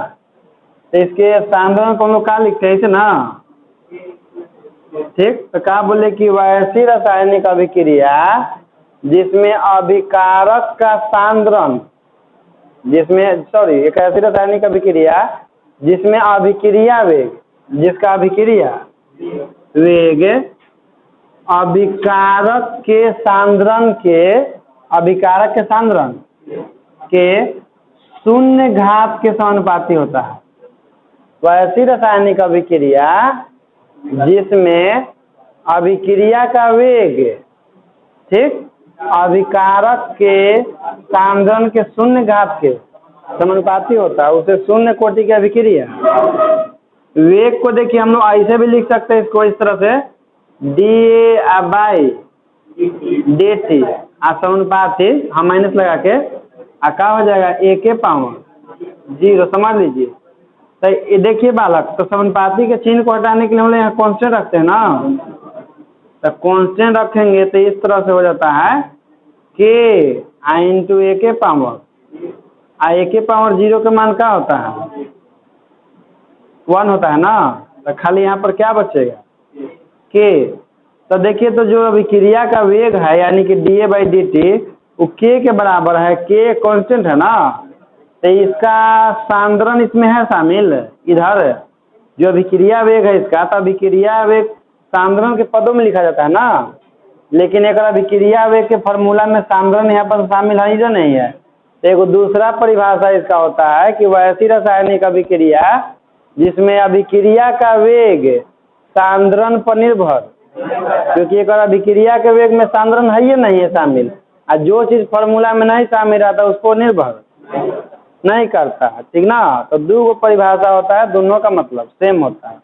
तो इसके सांद्रण को हम लोग क्या लिखते हैं, इसे ना, ठीक। तो क्या बोले कि वैसी रासायनिक अभिक्रिया जिसमें अभिकारक का सांद्रण, जिसमें सॉरी एक ऐसी रासायनिक अभिक्रिया जिसमें अभिक्रिया वेग, जिसका अभिक्रिया वेग अभिकारक के सांद्रण के, अभिकारक के सांद्रण के शून्य घात के समानुपाती होता है। वैसी रासायनिक अभिक्रिया जिसमें अभिक्रिया का वेग, ठीक, अभिकारक के सांद्रण के शून्य घात के समानुपाती होता है, उसे शून्य कोटि की अभिक्रिया। वेग को देखिए हम लोग ऐसे भी लिख सकते हैं इसको, इस तरह से dA/dt समानुपाती, हम माइनस लगा के क्या हो जाएगा, a के पावर 0, समझ लीजिए। तो ये देखिए बालक, तो समानुपाती के चिन्ह को हटाने के लिए हम लोग यहाँ कांस्टेंट रखते हैं ना, तो कांस्टेंट रखेंगे तो इस तरह से हो जाता है k इंटू a के पावर, a के पावर 0 का मान क्या होता है, 1 होता है ना, तो खाली यहाँ पर क्या बचेगा, k। तो देखिए, तो जो अभिक्रिया का वेग है यानी कि dA/dt वो k के बराबर है, k कांस्टेंट है ना, तो इसका सांद्रण इसमें है शामिल, इधर जो अभिक्रिया वेग है इसका, तो अभिक्रिया वेग सांद्रण के पदों में लिखा जाता है ना, लेकिन एक अभिक्रिया वेग के फार्मूला में सांद्रण यहाँ पर शामिल है जो नहीं है। तो एक दूसरा परिभाषा इसका होता है कि वह ऐसी रासायनिक अभिक्रिया जिसमें अभिक्रिया का वेग सांद्रण पर निर्भर, क्योंकि एक अभिक्रिया के वेग में सांद्रण है ही नहीं है शामिल, और जो चीज फार्मूला में नहीं शामिल रहता उसको निर्भर नहीं करता, ठीक ना। तो दो परिभाषा होता है, दोनों का मतलब सेम होता है।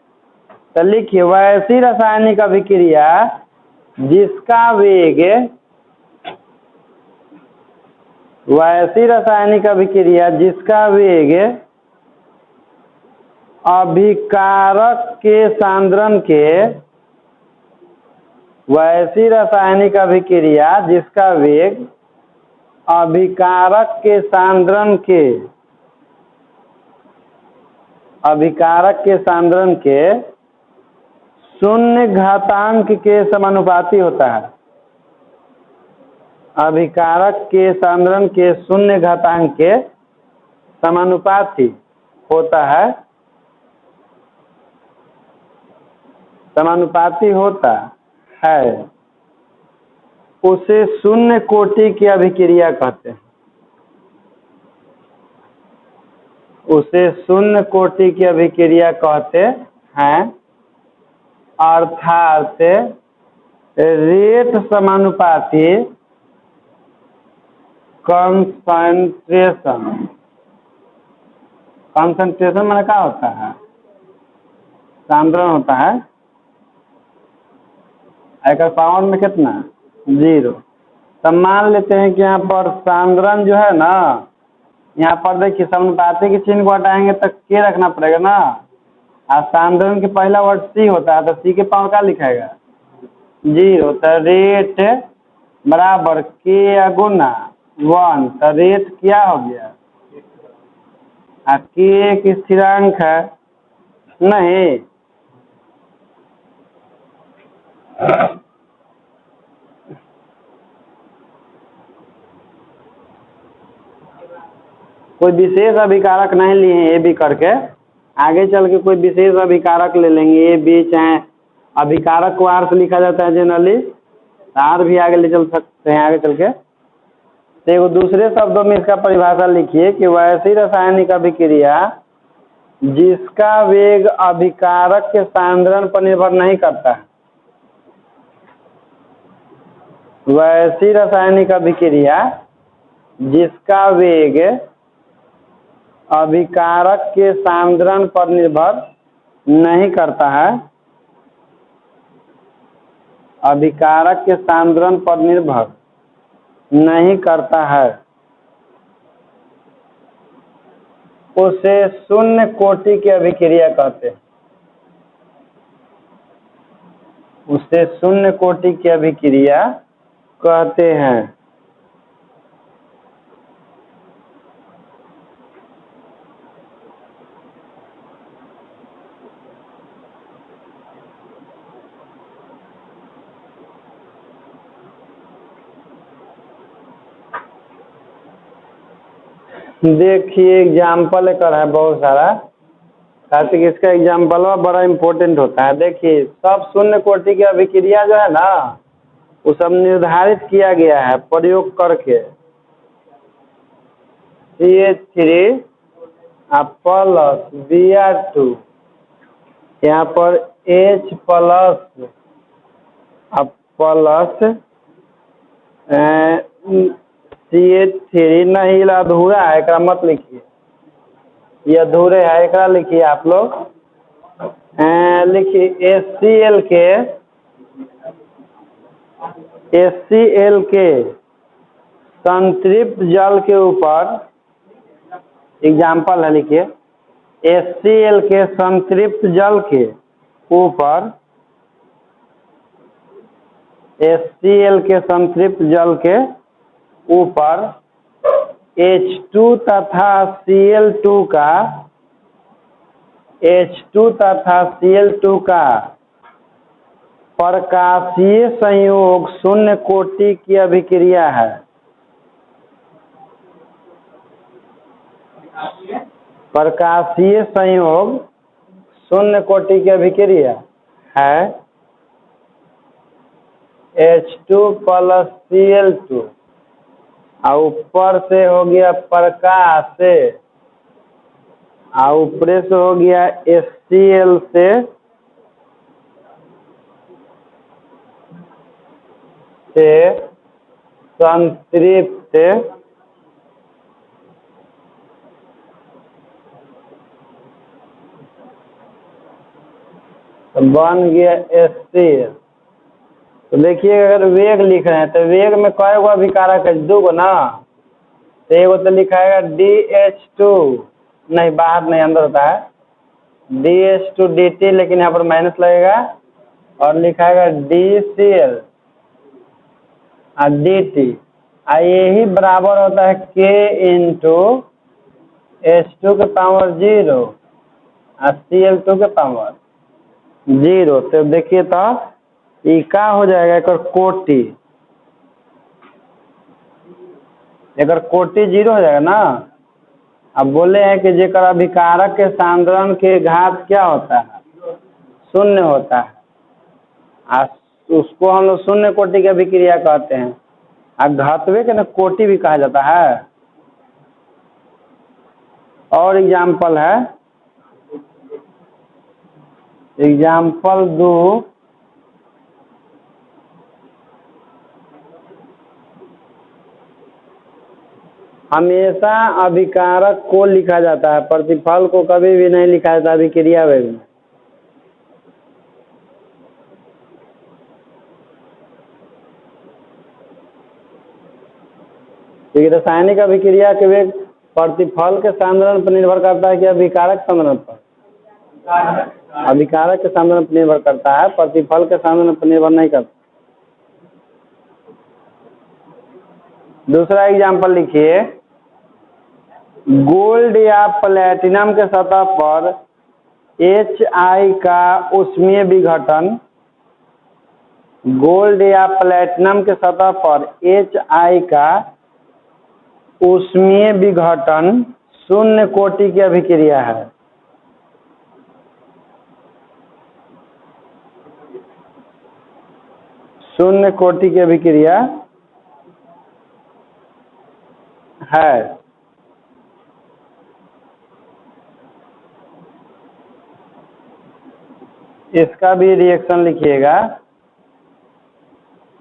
तो लिखिए, वैसी रासायनिक अभिक्रिया जिसका वेग, वैसी रासायनिक अभिक्रिया जिसका वेग अभिकारक के सांद्रण के, वैसी रासायनिक अभिक्रिया जिसका वेग अभिकारक के सांद्रण के, अभिकारक के सांद्रण के शून्य घातांक के समानुपाती होता है, अभिकारक के सांद्रण के शून्य घातांक के समानुपाती होता है, समानुपाती होता है, उसे शून्य कोटि की अभिक्रिया कहते हैं, उसे शून्य कोटि की अभिक्रिया कहते हैं, अर्थात रेट समानुपाती कंसंट्रेशन, कंसंट्रेशन माने क्या होता है, सांद्रण होता है, एक पावर में कितना 0। तो मान लेते हैं कि यहाँ पर सांद्रण जो है ना, यहाँ पर देखिए समानुपाती के चिन्ह को हटाएंगे तो के रखना पड़ेगा ना, और सांद्रण के पहला वर्ड सी होता है, तो सी के पावर क्या लिखाएगा 0। तो रेट बराबर के गुना 1, तो रेट क्या हो गया, के एक स्थिरांक है नहीं, कोई विशेष अभिकारक नहीं लिए हैं ए बी करके, आगे चल के कोई विशेष अभिकारक ले लेंगे ए बी, चाहे अभिकारक को आर से लिखा जाता है जनरली, आर भी आगे ले चल सकते हैं आगे चल के। तो दूसरे शब्दों में इसका परिभाषा लिखिए कि वैसी रासायनिक अभिक्रिया जिसका वेग अभिकारक के सांद्रण पर निर्भर नहीं करता है, वैसी रासायनिक अभिक्रिया जिसका वेग अभिकारक के सांद्रण पर निर्भर नहीं करता है, अभिकारक के सांद्रण पर निर्भर नहीं करता है, उसे शून्य कोटि की अभिक्रिया कहते हैं, उसे शून्य कोटि की अभिक्रिया कहते हैं। देखिए एग्जाम्पल एक है बहुत सारा, खासकर इसका एग्जाम्पल बड़ा इम्पोर्टेंट होता है। देखिए सब शून्य कोटि की अभिक्रिया जो है ना, वो सब निर्धारित किया गया है प्रयोग करके, CH3 प्लस Br2, यहाँ पर H प्लस अब प्लस CH3 नहीं अधूरा है, एकरा मत लिखिए, ये अधूरे है, एकरा लिखिए आप लोग। लिखिए HCl के संतृप्त जल के ऊपर, एग्जाम्पल है, लिखिए HCl के संतृप्त जल के ऊपर, HCl के संतृप्त जल के ऊपर H2 तथा Cl2 का प्रकाशीय संयोग शून्य कोटि की अभिक्रिया है। प्रकाशीय संयोग शून्य कोटि की अभिक्रिया है H2 प्लस Cl2 और ऊपर से हो गया प्रकाश से, और ऊपर से हो गया HCl से संतृप्त बन गया HCl। तो देखिए अगर वेग लिख रहे हैं तो वेग में कई गो अभिकारक है, 2 गो ना, तो एगो तो लिखाएगा DH2, नहीं बाहर नहीं अंदर होता है, DH2 DT, लेकिन यहाँ पर माइनस लगेगा, और लिखाएगा DCl DT, यही बराबर होता है K इंटू H2 के पावर 0 और Cl2 के पावर 0। तो देखिए तो ये क्या हो जाएगा, एक कोटि, अगर कोटि 0 हो जाएगा ना। अब बोले हैं कि जेकर अभिकारक के सांद्रण के घात क्या होता है, 0 होता है, उसको हम लोग शून्य कोटि की अभिक्रिया कहते हैं, और घातवे के ना कोटि भी कहा जाता है। और एग्जाम्पल है, एग्जाम्पल 2, हमेशा अभिकारक को लिखा जाता है, प्रतिफल को कभी भी नहीं लिखा जाता अभिक्रिया वेग में। क्योंकि रासायनिक अभिक्रिया के वेग प्रतिफल के सांद्रण पर निर्भर करता है कि अभिकारक सांद्रण पर, अभिकारक के सांद्रण पर निर्भर करता है, प्रतिफल के सांद्रण पर निर्भर नहीं करता। दूसरा एग्जाम्पल लिखिए, गोल्ड या प्लेटिनम के सतह पर HI का ऊष्मीय विघटन, गोल्ड या प्लेटिनम के सतह पर HI का ऊष्मीय विघटन शून्य कोटि की अभिक्रिया है। शून्य कोटि की अभिक्रिया है। इसका भी रिएक्शन लिखिएगा,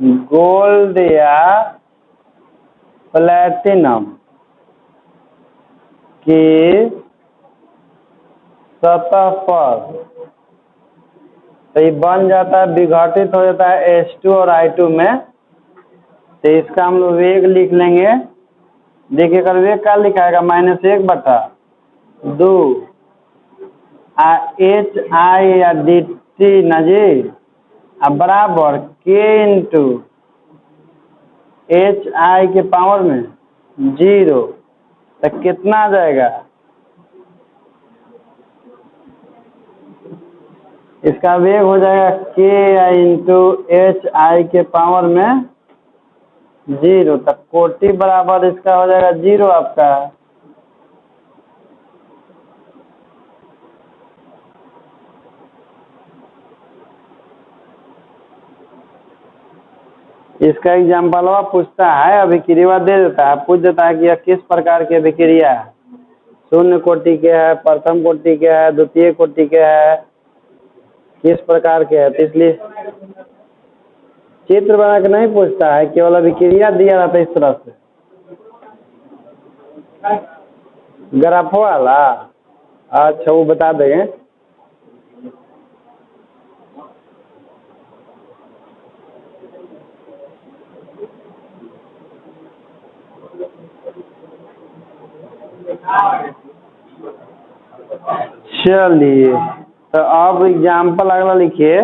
गोल्ड या प्लेटिनम की सतह पर, तो ये बन जाता है, विघटित हो जाता है H2 और I2 में। तो इसका हम लोग वेग लिख लेंगे, देखिए अगर वेग क्या लिखाएगा, -1/2 HI या DT ना जी, अब बराबर K इंटू HI के पावर में 0, तो कितना आ जाएगा, इसका वेग हो जाएगा KI इंटू HI के पावर में 0, तक कोटि बराबर इसका हो जाएगा 0 आपका। इसका एग्जाम्पल पूछता है, अभिक्रिया दे देता है, पूछ देता है कि यह किस प्रकार की अभिक्रिया है, शून्य कोटि के है, प्रथम कोटि के है, द्वितीय कोटि के है, किस प्रकार के है, तो इसलिए चित्र बना के नहीं पूछता है, केवल अभिक्रिया दिया रहता है इस तरह से। ग्राफ वाला अच्छा वो बता देंगे। चलिए तो अब एग्जाम्पल अगला लिखिए।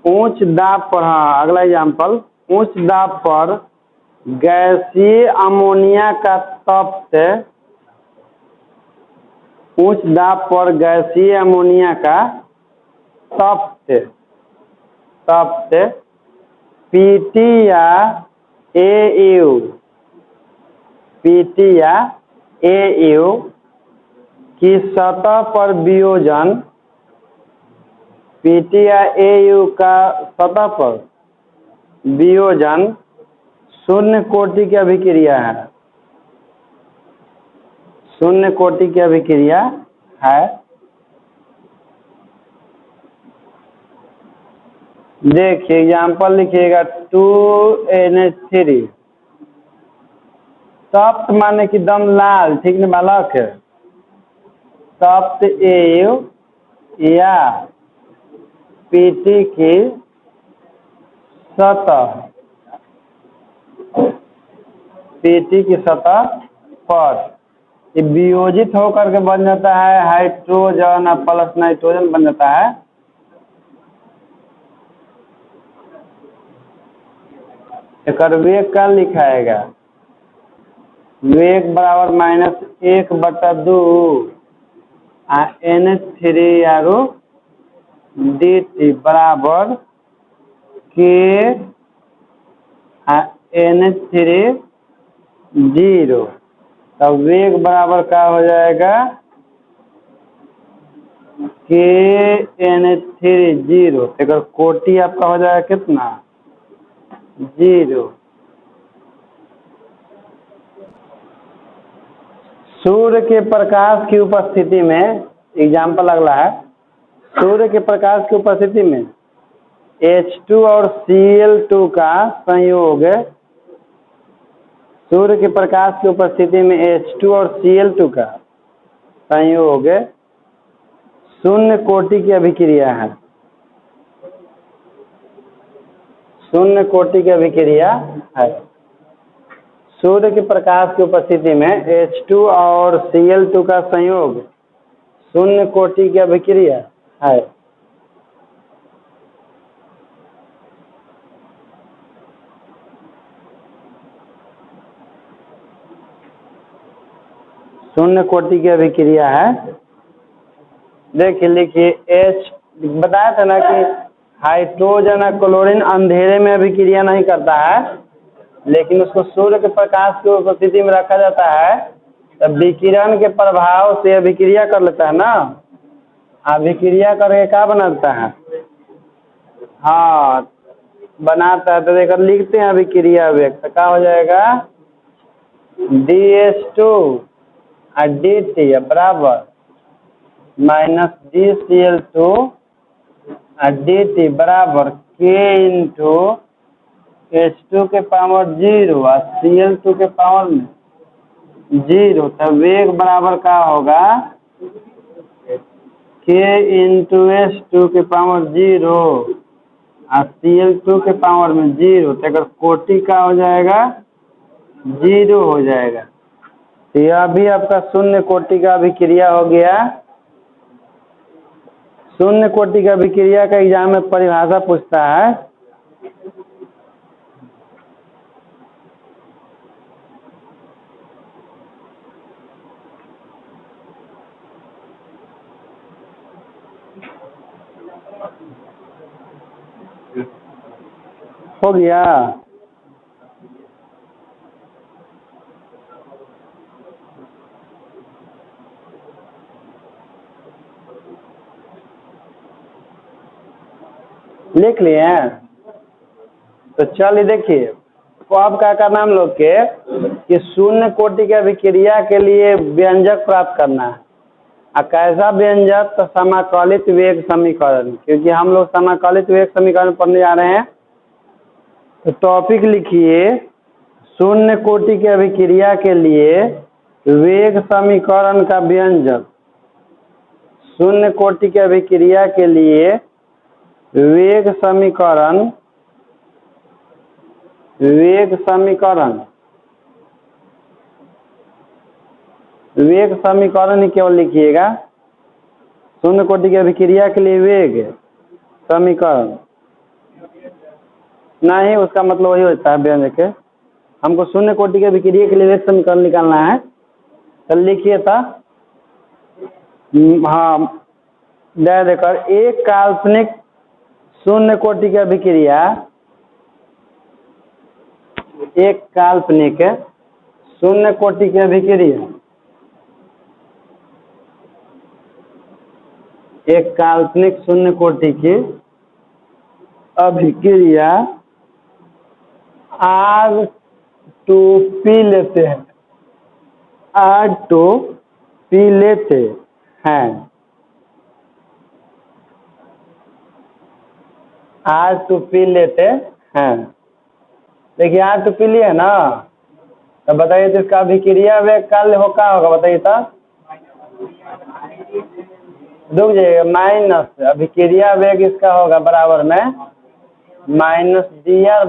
उच्च दाब पर, हाँ अगला एग्जाम्पल, उच्च दाब पर गैसीय अमोनिया का तप्त, उच्च दाब पर गैसीय अमोनिया का तप्त पीटी या एयू, पीटी या एयू की सतह पर वियोजन, पीटी या एयू का सतह पर वियोजन शून्य कोटि की अभिक्रिया है, शून्य कोटि की अभिक्रिया है। देखिए एग्जाम्पल लिखिएगा 2NH3 तप्त माने कि दम लाल, ठीक न बालक, तप्त एयू या पीटी की सतह, पीटी की सतह पर ये वियोजित होकर के बन जाता है हाइड्रोजन और प्लस नाइट्रोजन बन जाता है। एक वेग का लिखाएगा, वेग बराबर -1/2 NH3 आरो DT बराबर K NH3 0। तब वेग बराबर क्या हो जाएगा, K NH3 0। अगर कोटि आपका हो जाएगा कितना, 0। सूर्य के प्रकाश की उपस्थिति में, एग्जाम्पल अगला है, सूर्य के प्रकाश की उपस्थिति में H2 और Cl2 का संयोग, सूर्य के प्रकाश की उपस्थिति में H2 और Cl2 का संयोग शून्य कोटि की अभिक्रिया है, शून्य कोटि की अभिक्रिया है। सूर्य के प्रकाश की उपस्थिति में H2 और Cl2 का संयोग शून्य कोटि की अभिक्रिया है। शून्य कोटि की अभिक्रिया है। देखिए लिखिए, H बताया था ना कि हाइड्रोजन और क्लोरीन अंधेरे में अभिक्रिया नहीं करता है, लेकिन उसको सूर्य के प्रकाश की उपस्थिति में रखा जाता है तब विकिरण के प्रभाव से अभिक्रिया कर लेता है ना, अभिक्रिया करके क्या बनाता है, हाँ बनाता है। तो देखकर लिखते हैं अभिक्रिया वेग, तो क्या हो जाएगा, DH2 और DT बराबर -DCl2 और DT बराबर K इंटू H2 के पावर 0 और Cl2 के पावर में 0। तब वेग बराबर क्या होगा, K इंटू H2 के पावर 0 और Cl2 के पावर में 0। तो अगर कोटि का हो जाएगा, 0 हो जाएगा। तो यह भी आपका शून्य कोटि का अभिक्रिया हो गया। शून्य कोटि का अभिक्रिया का एग्जाम में परिभाषा पूछता है, हो गया। लिख लिए हैं, तो चलिए देखिए, तो अब क्या करना हम लोग के कि शून्य कोटि के अभिक्रिया के लिए व्यंजक प्राप्त करना है। कैसा व्यंजक? तो समाकलित वेग समीकरण, क्योंकि हम लोग समाकलित वेग समीकरण पढ़ने जा रहे हैं। तो टॉपिक लिखिए, शून्य कोटि की अभिक्रिया के लिए वेग समीकरण का व्यंजक। शून्य कोटि की अभिक्रिया के लिए वेग समीकरण, वेग समीकरण, वेग समीकरण ही केवल लिखिएगा। शून्य कोटि की अभिक्रिया के लिए वेग समीकरण नहीं, उसका मतलब वही होता है व्यंजक के। हमको शून्य कोटि की अभिक्रिया के लिए वेग समीकरण निकालना है। तो लिखिए था, हाँ, दे देकर एक काल्पनिक शून्य कोटि की अभिक्रिया, एक काल्पनिक शून्य कोटि की अभिक्रिया, एक काल्पनिक शून्य कोटि की अभिक्रिया R2P लेते हैं, R2P लेते हैं, R2P लेते हैं। देखिए R2P लिए ना, तो बताइए तो इसका अभिक्रिया वेग काल हो क्या होगा बताइए तो। रुक जाइए, माइनस अभिक्रिया वेग इसका होगा बराबर में माइनस dr/,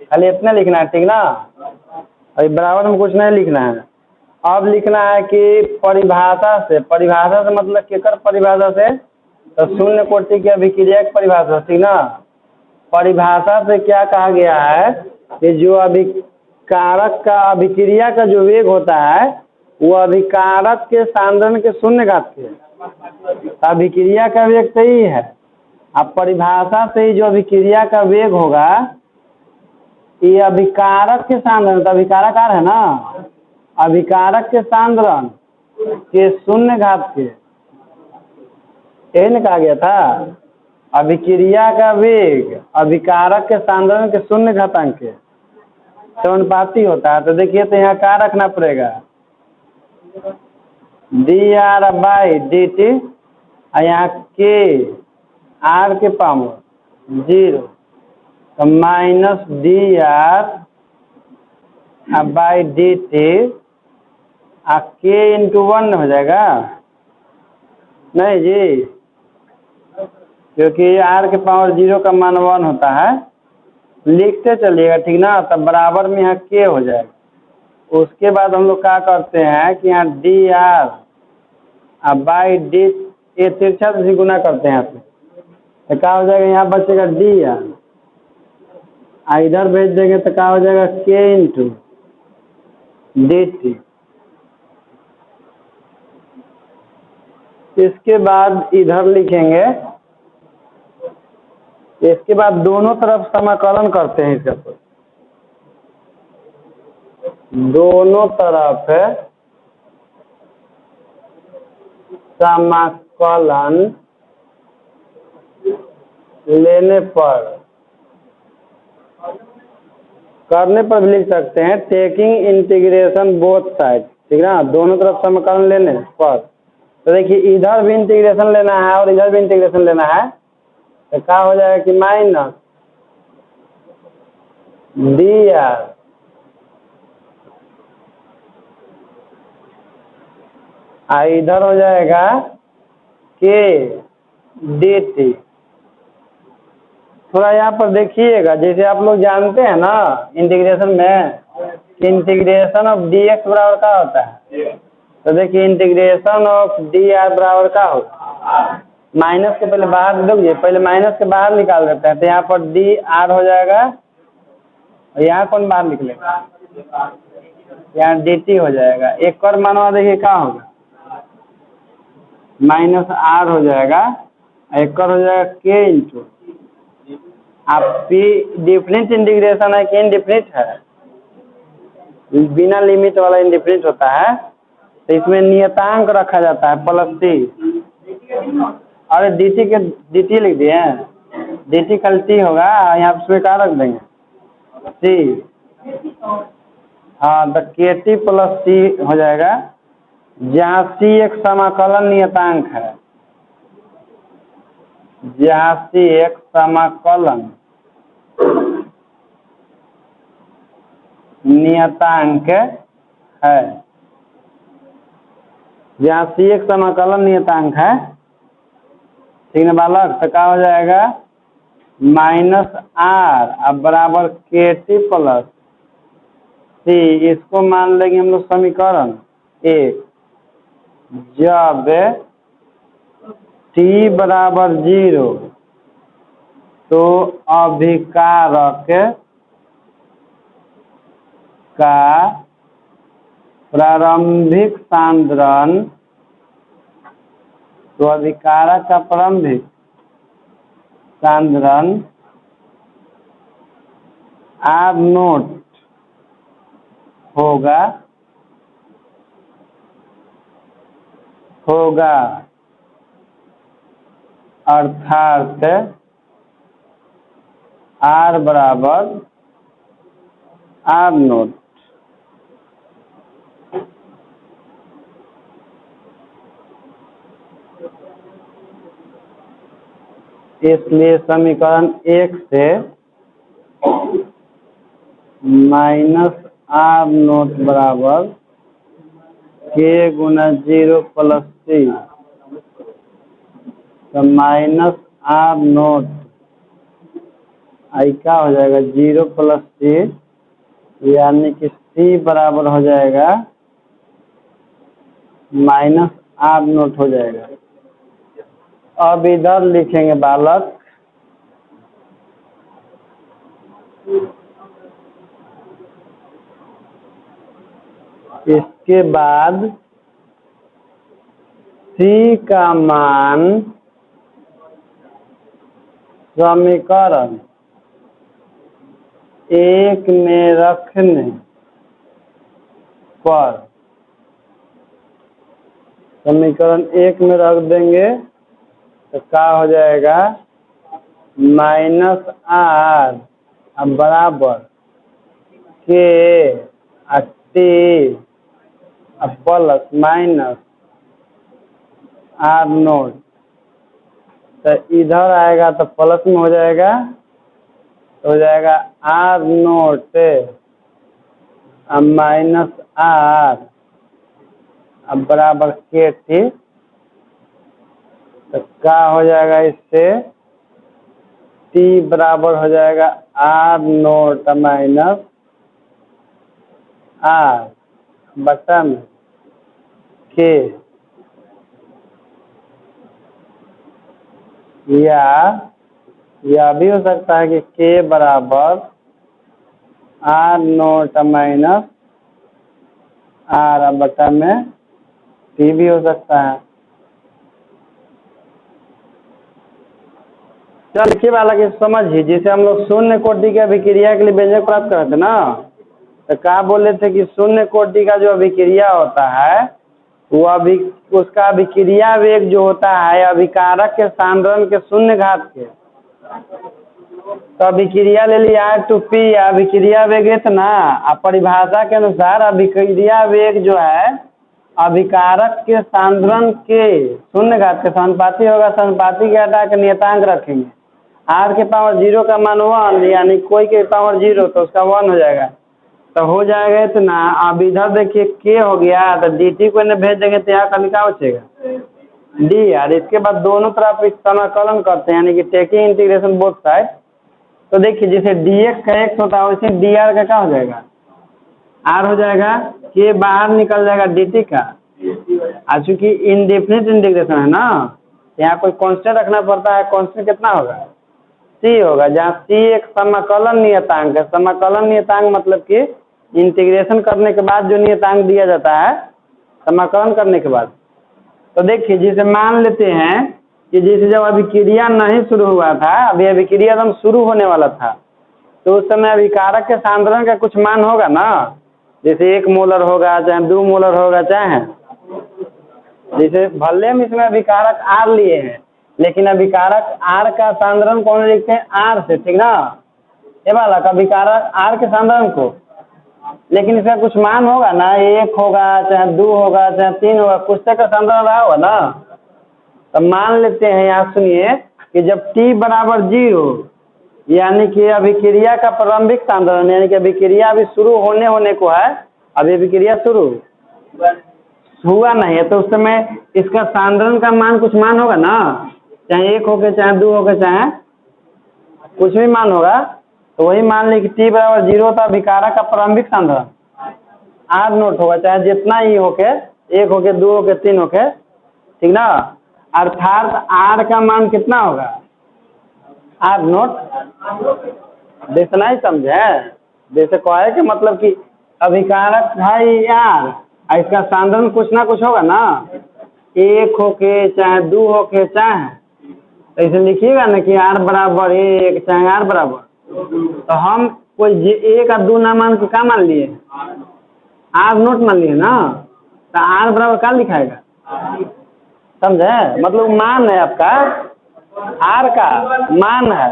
खाली इतना लिखना है, ठीक ना। अभी बराबर में कुछ नहीं लिखना है। अब लिखना है कि परिभाषा से, परिभाषा से मतलब केकर परिभाषा से? तो शून्य कोटि की अभिक्रिया की परिभाषा, ठीक ना। परिभाषा से क्या कहा गया है कि जो अभिकारक का अभिक्रिया का जो वेग होता है वो अभिकारक के सांद्रण के शून्य घात के, अभिक्रिया का वेग सही है। अब परिभाषा से ही जो अभिक्रिया का वेग होगा ये अभिकारक के सांद्रण, तो अभिकारक आ रहा है ना, अभिकारक के सांद्रण के शून्य घात के, यही ना कहा गया था। अभिक्रिया का वेग अभिकारक के सांद्रण के शून्य घातांक के समानुपाती होता है। तो देखिए तो यहाँ क्या रखना पड़ेगा, dr/dt, और यहाँ के r के पावर 0, तो माइनस dr/dt k इंटू 1 हो जाएगा। नहीं जी, क्योंकि r के पावर 0 का मान 1 होता है। लिखते चलिएगा, ठीक ना। तब बराबर में यहाँ k हो जाएगा। उसके बाद हम लोग क्या करते हैं कि यहाँ dr/d, ये तिरछा से गुना करते हैं यहाँ पे, तो क्या हो जाएगा, यहाँ बचेगा dr, इधर भेज देंगे तो क्या हो जाएगा k इंटू dt। इसके बाद इधर लिखेंगे, इसके बाद दोनों तरफ समाकलन करते हैं इसके ऊपर, दोनों तरफ समाकलन लेने पर, करने पर भी लिख सकते हैं टेकिंग इंटीग्रेशन बोथ साइड, ठीक ना। दोनों तरफ समाकलन लेने पर, तो देखिए इधर भी इंटीग्रेशन लेना है और इधर भी इंटीग्रेशन लेना है, तो क्या हो जाएगा कि माइनस dr इधर हो जाएगा k dt। थोड़ा यहाँ पर देखिएगा, जैसे आप लोग जानते हैं ना इंटीग्रेशन में, इंटीग्रेशन ऑफ dx बराबर क्या होता है। तो देखिए इंटीग्रेशन ऑफ dr बराबर क्या होगा, माइनस के पहले बाहर देखिए, पहले माइनस के बाहर निकाल देते हैं, तो यहाँ पर dr हो जाएगा, और यहाँ कौन बाहर निकलेगा, यहाँ dt हो जाएगा। एक और मानवा देखिए क्या होगा, माइनस r हो जाएगा, एक और हो जाएगा k इंटू, आप p डिफरेंट इंटीग्रेशन है कि इनडिफरेंट है, बिना लिमिट वाला इनडिफरेंट होता है, तो इसमें नियतांक रखा जाता है प्लस t। अरे dt के dt लिख दिए हैं, dt कल t होगा, यहाँ उसमें क्या रख देंगे t, हाँ तो kt प्लस t हो जाएगा। जहाँ C एक समाकलन नियतांक है, जहाँ C एक समाकलन नियतांक है, जहाँ C एक समाकलन नियतांक है, ठीक है बालक, तो क्या हो जाएगा -r अब बराबर KT प्लस C। इसको मान लेंगे हम लोग समीकरण 1। जब t बराबर 0 तो अभिकारक का प्रारंभिक सांद्रण, तो अभिकारक का प्रारंभिक सांद्रण r0 होगा अर्थात r बराबर r0। इसलिए समीकरण 1 से -r0 बराबर k गुना 0 प्लस C, तो -r0 आई क्या हो जाएगा 0 प्लस C, यानी कि C बराबर हो जाएगा -r0 हो जाएगा। अब इधर लिखेंगे बालक इसके बाद C का मान समीकरण 1 में रखने पर, समीकरण 1 में रख देंगे तो क्या हो जाएगा -r अब बराबर k t अब प्लस माइनस r0, तो इधर आएगा तो प्लस में हो जाएगा, तो हो जाएगा r0 अब माइनस r अब बराबर k t, तो क्या हो जाएगा इससे t बराबर हो जाएगा r0 माइनस r बटा में k, या यह भी हो सकता है कि k बराबर r0 माइनस r बटा में t भी हो सकता है। चल देखिए वाला की समझिए, जिसे हम लोग शून्य कोटि की अभिक्रिया के लिए व्यंजक प्राप्त करते थे ना, तो क्या बोले थे कि शून्य कोटि का जो अभिक्रिया होता है वो उसका अभिक्रिया वेग जो होता है अभिकारक के सांद्रण के शून्य घात के, तो अभिक्रिया ले लिया R2P, अभिक्रिया वेग इतना, परिभाषा के अनुसार अभिक्रिया वेग जो है अभिकारक के सांद्रण के शून्य घात के समानुपाती होगा। समानुपाती के हटा के नियतांक रखेंगे, r के पावर 0 का मान 1, यानी कोई के पावर 0 तो उसका 1 हो जाएगा, तो हो जाएगा इतना। अब इधर देखिए k हो गया, तो dt को इन्हें भेज देंगे तो यहाँ का क्या बचेगा d यार। इसके बाद दोनों तरफ समाकलन करते हैं, यानी कि टेकिंग इंटीग्रेशन बोथ साइड, तो देखिए जैसे dx का x होता है वैसे dr का क्या हो जाएगा r हो जाएगा, k बाहर निकल जाएगा dt का, और चूंकि इनडेफिनिट इंटीग्रेशन है ना, यहाँ कोई कांस्टेंट रखना पड़ता है, कांस्टेंट कितना होगा c होगा, जहाँ c एक समाकलन नियतांक है। समाकलन नियतांक मतलब कि इंटीग्रेशन करने के बाद जो नियतांक दिया जाता है समाकलन करने के बाद। तो देखिए जिसे मान लेते हैं कि जैसे जब अभिक्रिया नहीं शुरू हुआ था, अभी अभिक्रिया एकदम शुरू होने वाला था, तो उस समय अभिकारक के सांद्रण का कुछ मान होगा ना, जैसे 1 मोलर होगा चाहे 2 मोलर होगा, चाहे जैसे भले हम इसमें अभिकारक R लिए हैं, लेकिन अभिकारक R का सांद्रण कौन लिखते हैं R से, ठीक ना। ये वाला अभिकारक R के सांद्रण को लेकिन इसका कुछ मान होगा ना, 1 होगा चाहे 2 होगा चाहे 3 होगा, कुछ तक का सांद्रण रहा होगा ना। तो मान लेते हैं, यहाँ सुनिए कि जब t बराबर 0 यानी कि अभिक्रिया का प्रारंभिक सांद्रण, यानी कि अभिक्रिया अभी शुरू होने को है, अभी अभिक्रिया शुरू हुआ नहीं है, तो उस समय इसका सांद्रण का मान कुछ मान होगा ना, चाहे 1 हो के चाहे 2 हो के चाहे कुछ भी मान होगा। तो वही मान ली कि t बराबर 0 होता है, अभिकारा का प्रारंभिक सांद्रण r नोट होगा, चाहे जितना ही होके, 1 होके 2 होके 3 होके, ठीक ना। अर्थात r का मान कितना होगा, r नोट। जैसे नहीं समझे, जैसे कहे कि मतलब कि अभिकारक है r, इसका सांद्रण कुछ ना कुछ होगा ना, 1 होके चाहे 2 होके चाहे, ऐसे लिखिएगा ना कि r बराबर 1 चाहे r बराबर, तो हम कोई 1 और 2 ना मान के क्या मान लिए, r नोट मान लिए ना, तो r बराबर क्या लिखाएगा, समझे। मतलब मान है आपका, r का मान है।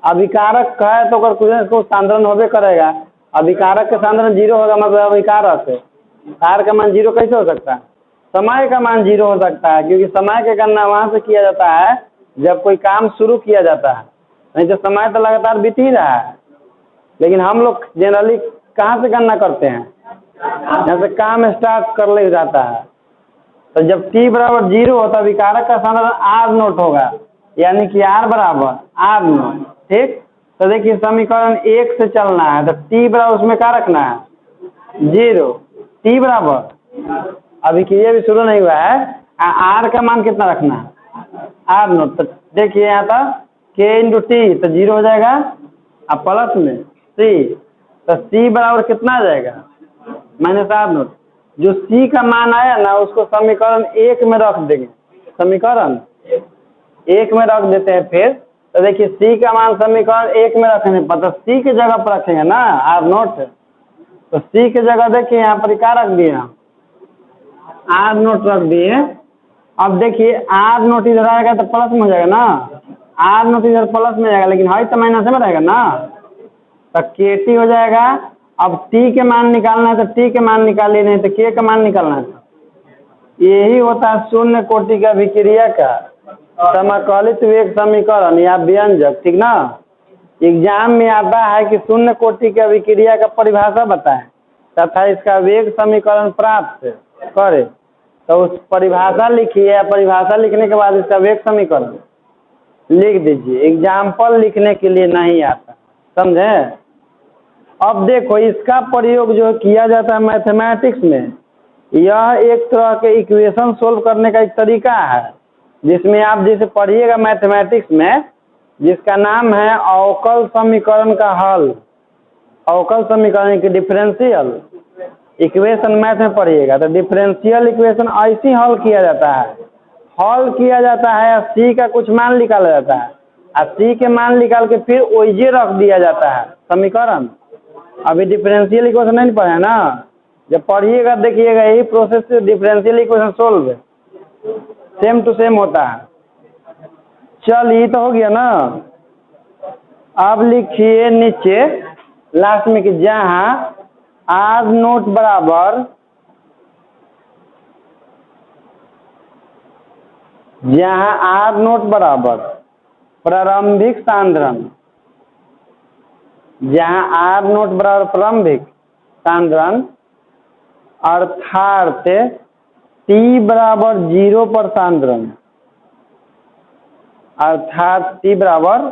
अभिकारक है तो कुछ सांद्रण होबे करेगा, अभिकारक के सांद्रण 0 होगा, मतलब अभिकारक है, r का मान 0 कैसे हो सकता है, समय का मान 0 हो सकता है, क्योंकि समय की गणना वहाँ से किया जाता है जब कोई काम शुरू किया जाता है, नहीं तो समय तो लगातार बीत ही रहा है। लेकिन हम लोग जनरली कहाँ से गणना करते हैं, यहाँ से काम स्टार्ट कर ले जाता है। तो जब t बराबर 0 होता है, विकारक का सांद्रण r नोट होगा, यानी कि r बराबर r नोट, ठीक। तो देखिए समीकरण 1 से चलना है, तो t बराबर उसमें क्या रखना है, 0, t बराबर अभिक्रिया भी शुरू नहीं हुआ है, r का मान कितना रखना है, r नोट। तो देखिए यहाँ था k इंटू टी, तो 0 हो जाएगा, अब प्लस में c, तो c बराबर कितना आ जाएगा, -r नोट। जो c का मान आया ना उसको समीकरण 1 में रख देंगे, समीकरण 1 में रख देते हैं फिर। तो देखिए c का मान समीकरण 1 में रखेंगे, मतलब c की जगह पर रखेंगे ना r नोट, तो c की जगह देखिए यहाँ पर क्या रख दिए, r नोट रख दिए। अब देखिए r नोट इधर आएगा तो प्लस में हो जाएगा ना, r नोट इधर प्लस में जाएगा, लेकिन है तो माइनस में रहेगा ना, तो kt हो जाएगा। अब t के मान निकालना है तो t के मान निकालिए, नहीं तो k का मान निकालना है। यही होता है शून्य कोटि का अभिक्रिया का समाकलित वेग समीकरण या व्यंजक, ठीक ना। एग्जाम में आता है कि शून्य कोटि की अभिक्रिया का परिभाषा बताएं तथा इसका वेग समीकरण प्राप्त करे, तो उस परिभाषा लिखिए, परिभाषा लिखने के बाद इसका वेग समीकरण लिख दीजिए। एग्जाम्पल लिखने के लिए नहीं आता, समझे। अब देखो इसका प्रयोग जो किया जाता है मैथमेटिक्स में, यह एक तरह के इक्वेशन सोल्व करने का एक तरीका है, जिसमें आप जैसे पढ़िएगा मैथमेटिक्स में, जिसका नाम है अवकल समीकरण का हल। अवकल समीकरण के डिफरेंशियल इक्वेशन मैथ में पढ़िएगा, तो डिफरेंशियल इक्वेशन ऐसे हल किया जाता है, हल किया जाता है, c का कुछ मान निकाला जाता है, और c के मान निकाल के फिर ओइजे रख दिया जाता है समीकरण। अभी डिफरेंशियल इक्वेशन नहीं पढ़े ना, जब पढ़िएगा देखिएगा यही प्रोसेस से differential equation solve same to same होता है। चल ये तो हो गया ना। अब लिखिए नीचे लास्ट में कि जहाँ r नोट बराबर, जहाँ r नोट बराबर प्रारंभिक सांद्रण, जहाँ r नोट बराबर प्रारंभिक सांद्रण अर्थात t बराबर 0 पर सांद्रण, अर्थात t बराबर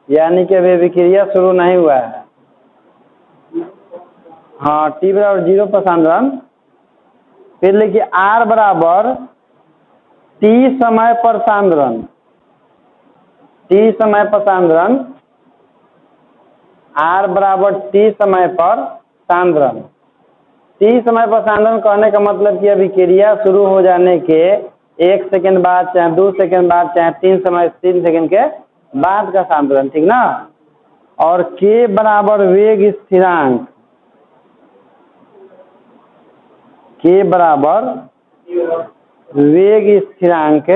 यानी कि अभी अभिक्रिया शुरू नहीं हुआ है, हाँ t बराबर 0 पर सांद्रण। फिर लिखिए r बराबर t समय पर सांद्रण, t समय पर सांद्रण, r बराबर t समय पर सांद्रण। t समय पर सांद्रण कहने का मतलब कि अभिक्रिया शुरू हो जाने के 1 सेकंड बाद, चाहे 2 सेकंड बाद, चाहे 3 सेकंड के बाद का सांद्रण, ठीक ना। और k बराबर वेग स्थिरांक, k बराबर वेग स्थिरांक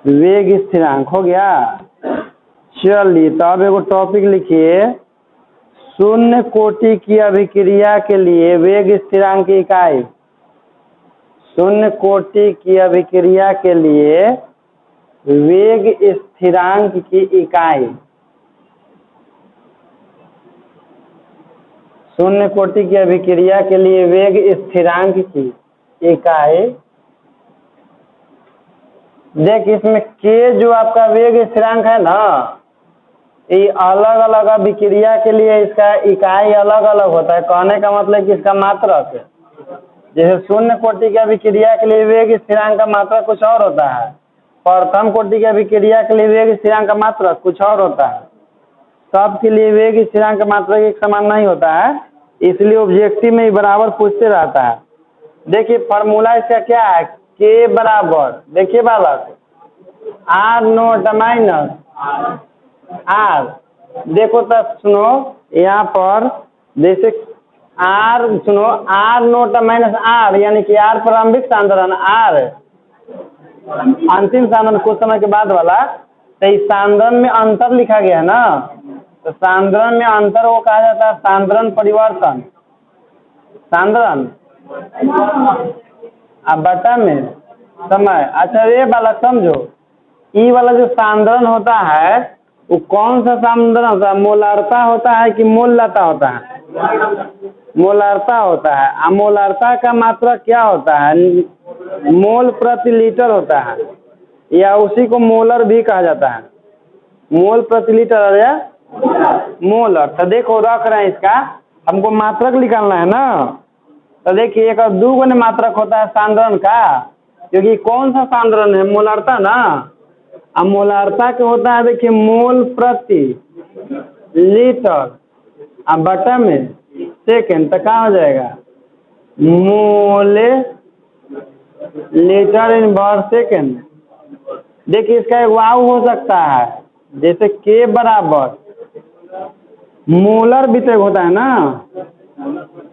वेग स्थिरांक हो गया। चलिए तो अब एगो टॉपिक लिखिए, शून्य कोटि की अभिक्रिया के लिए वेग स्थिरांक की इकाई। शून्य कोटि की अभिक्रिया के लिए वेग स्थिरांक की इकाई। शून्य कोटि की अभिक्रिया के लिए वेग स्थिरांक की इकाई। देख इसमें के जो आपका वेग स्थिरांक है ना, ये अलग अलग अभिक्रिया के लिए इसका इकाई अलग अलग होता है। कहने का मतलब कि इसका मात्रक, जैसे शून्य कोटि की अभिक्रिया के लिए वेग स्थिरांक का मात्रक कुछ और होता है, प्रथम कोटि की अभिक्रिया के लिए वेग स्थिरांक का मात्रक कुछ और होता है। सबके लिए वेग स्थिरांक का मात्रक एक समान नहीं होता है, इसलिए ऑब्जेक्टिव में ही बराबर पूछते रहता है। देखिए फार्मूला इसका क्या है, के बराबर, देखिए बालक, आर नोट माइनस आर। देखो तो सुनो यहाँ पर, जैसे आर सुनो, आर नोट माइनस आर यानी कि आर प्रारंभिक सांद्रण, आर अंतिम सांद्रण कुछ समय के बाद वाला। तो इस सांद्रण में अंतर लिखा गया है ना, तो सांद्रण में अंतर वो कहा जाता है सांद्रण परिवर्तन। सांद्रण अब बटा में समय। अच्छा ये वाला समझो, ई वाला जो सांद्रण होता है वो कौन सा सांद्रण होता है, मोलारता होता है कि मोलता होता है? मोलारता होता है। अमोलारता का मात्रा क्या होता है, मोल प्रति लीटर होता है, या उसी को मोलर भी कहा जाता है। मोल प्रति लीटर या मोलर। तो देखो रख रहे हैं इसका, हमको मात्रक निकालना है ना। तो देखिए एक और दो गुने मात्रक होता है सांद्रण का, क्योंकि कौन सा सांद्रण है, मोलारता ना। अब मोलारता के होता है देखिए मोल प्रति लीटर, अब बटा में सेकेंड, तो क्या हो जाएगा, मोल लीटर इन पर सेकेंड। देखिए इसका एक वाव हो सकता है, जैसे के बराबर मोलर भी तो होता है ना,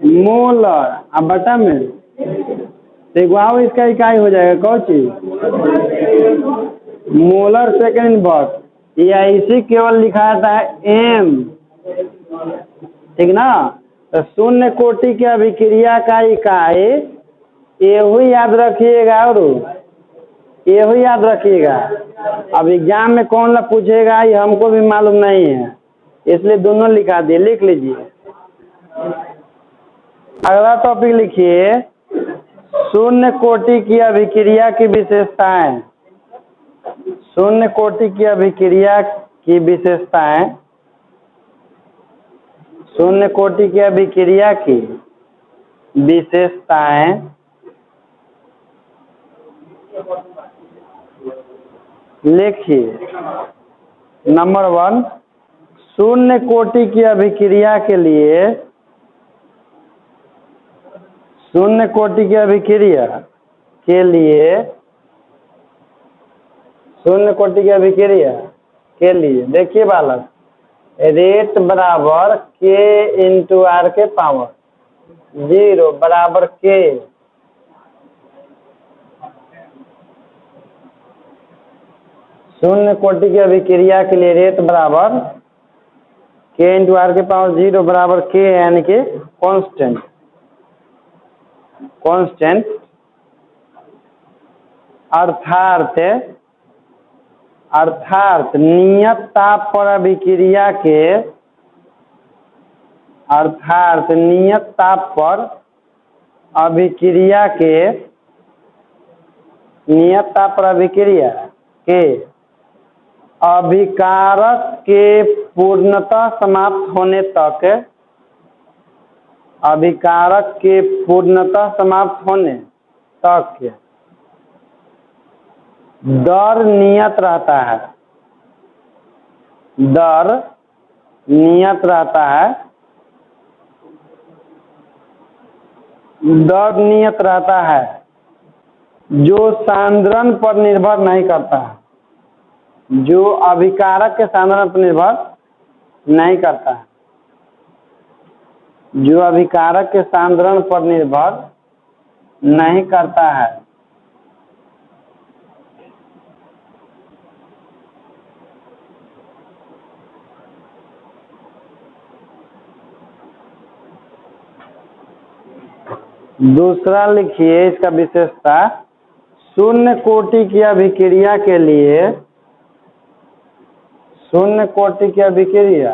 मोलर, अब बटा में तो वाव इसका इकाई हो जाएगा कौन चीज, मोलर सेकेंड इनवर्स, या इसी केवल लिखा जाता है एम, ठीक ना। तो शून्य कोटि की अभिक्रिया का इकाई यही याद रखिएगा, और यही याद रखिएगा। अब एग्जाम में कौन सा पूछेगा ये हमको भी मालूम नहीं है, इसलिए दोनों लिखा दिए, लिख लीजिए। अगला टॉपिक लिखिए, शून्य कोटि की अभिक्रिया की विशेषताएं। शून्य कोटि की अभिक्रिया की विशेषताएं। शून्य कोटि की अभिक्रिया की विशेषताएं लिखिए। नंबर 1, शून्य कोटि की अभिक्रिया के लिए, शून्य कोटि की अभिक्रिया के लिए, शून्य कोटि की अभिक्रिया के लिए देखिए बालक, रेट बराबर के इंटू आर के पावर 0 बराबर के। शून्य कोटि की अभिक्रिया के लिए रेट बराबर के इंटू आर के पावर 0 बराबर के, यानी कि कांस्टेंट। कांस्टेंट अर्थात नियत ताप पर अभिक्रिया के, अर्थात नियत ताप पर अभिक्रिया के, नियत ताप पर अभिक्रिया के अभिकारक के पूर्णतः समाप्त होने तक, अभिकारक के पूर्णतः समाप्त होने तक दर नियत रहता है, दर नियत रहता है, दर नियत रहता है, जो सांद्रण पर निर्भर नहीं करता है, जो अभिकारक के सांद्रण पर निर्भर नहीं करता है, जो अभिकारक के सांद्रण पर निर्भर नहीं करता है। दूसरा लिखिए इसका विशेषता, शून्य कोटि की अभिक्रिया के लिए, शून्य कोटि की अभिक्रिया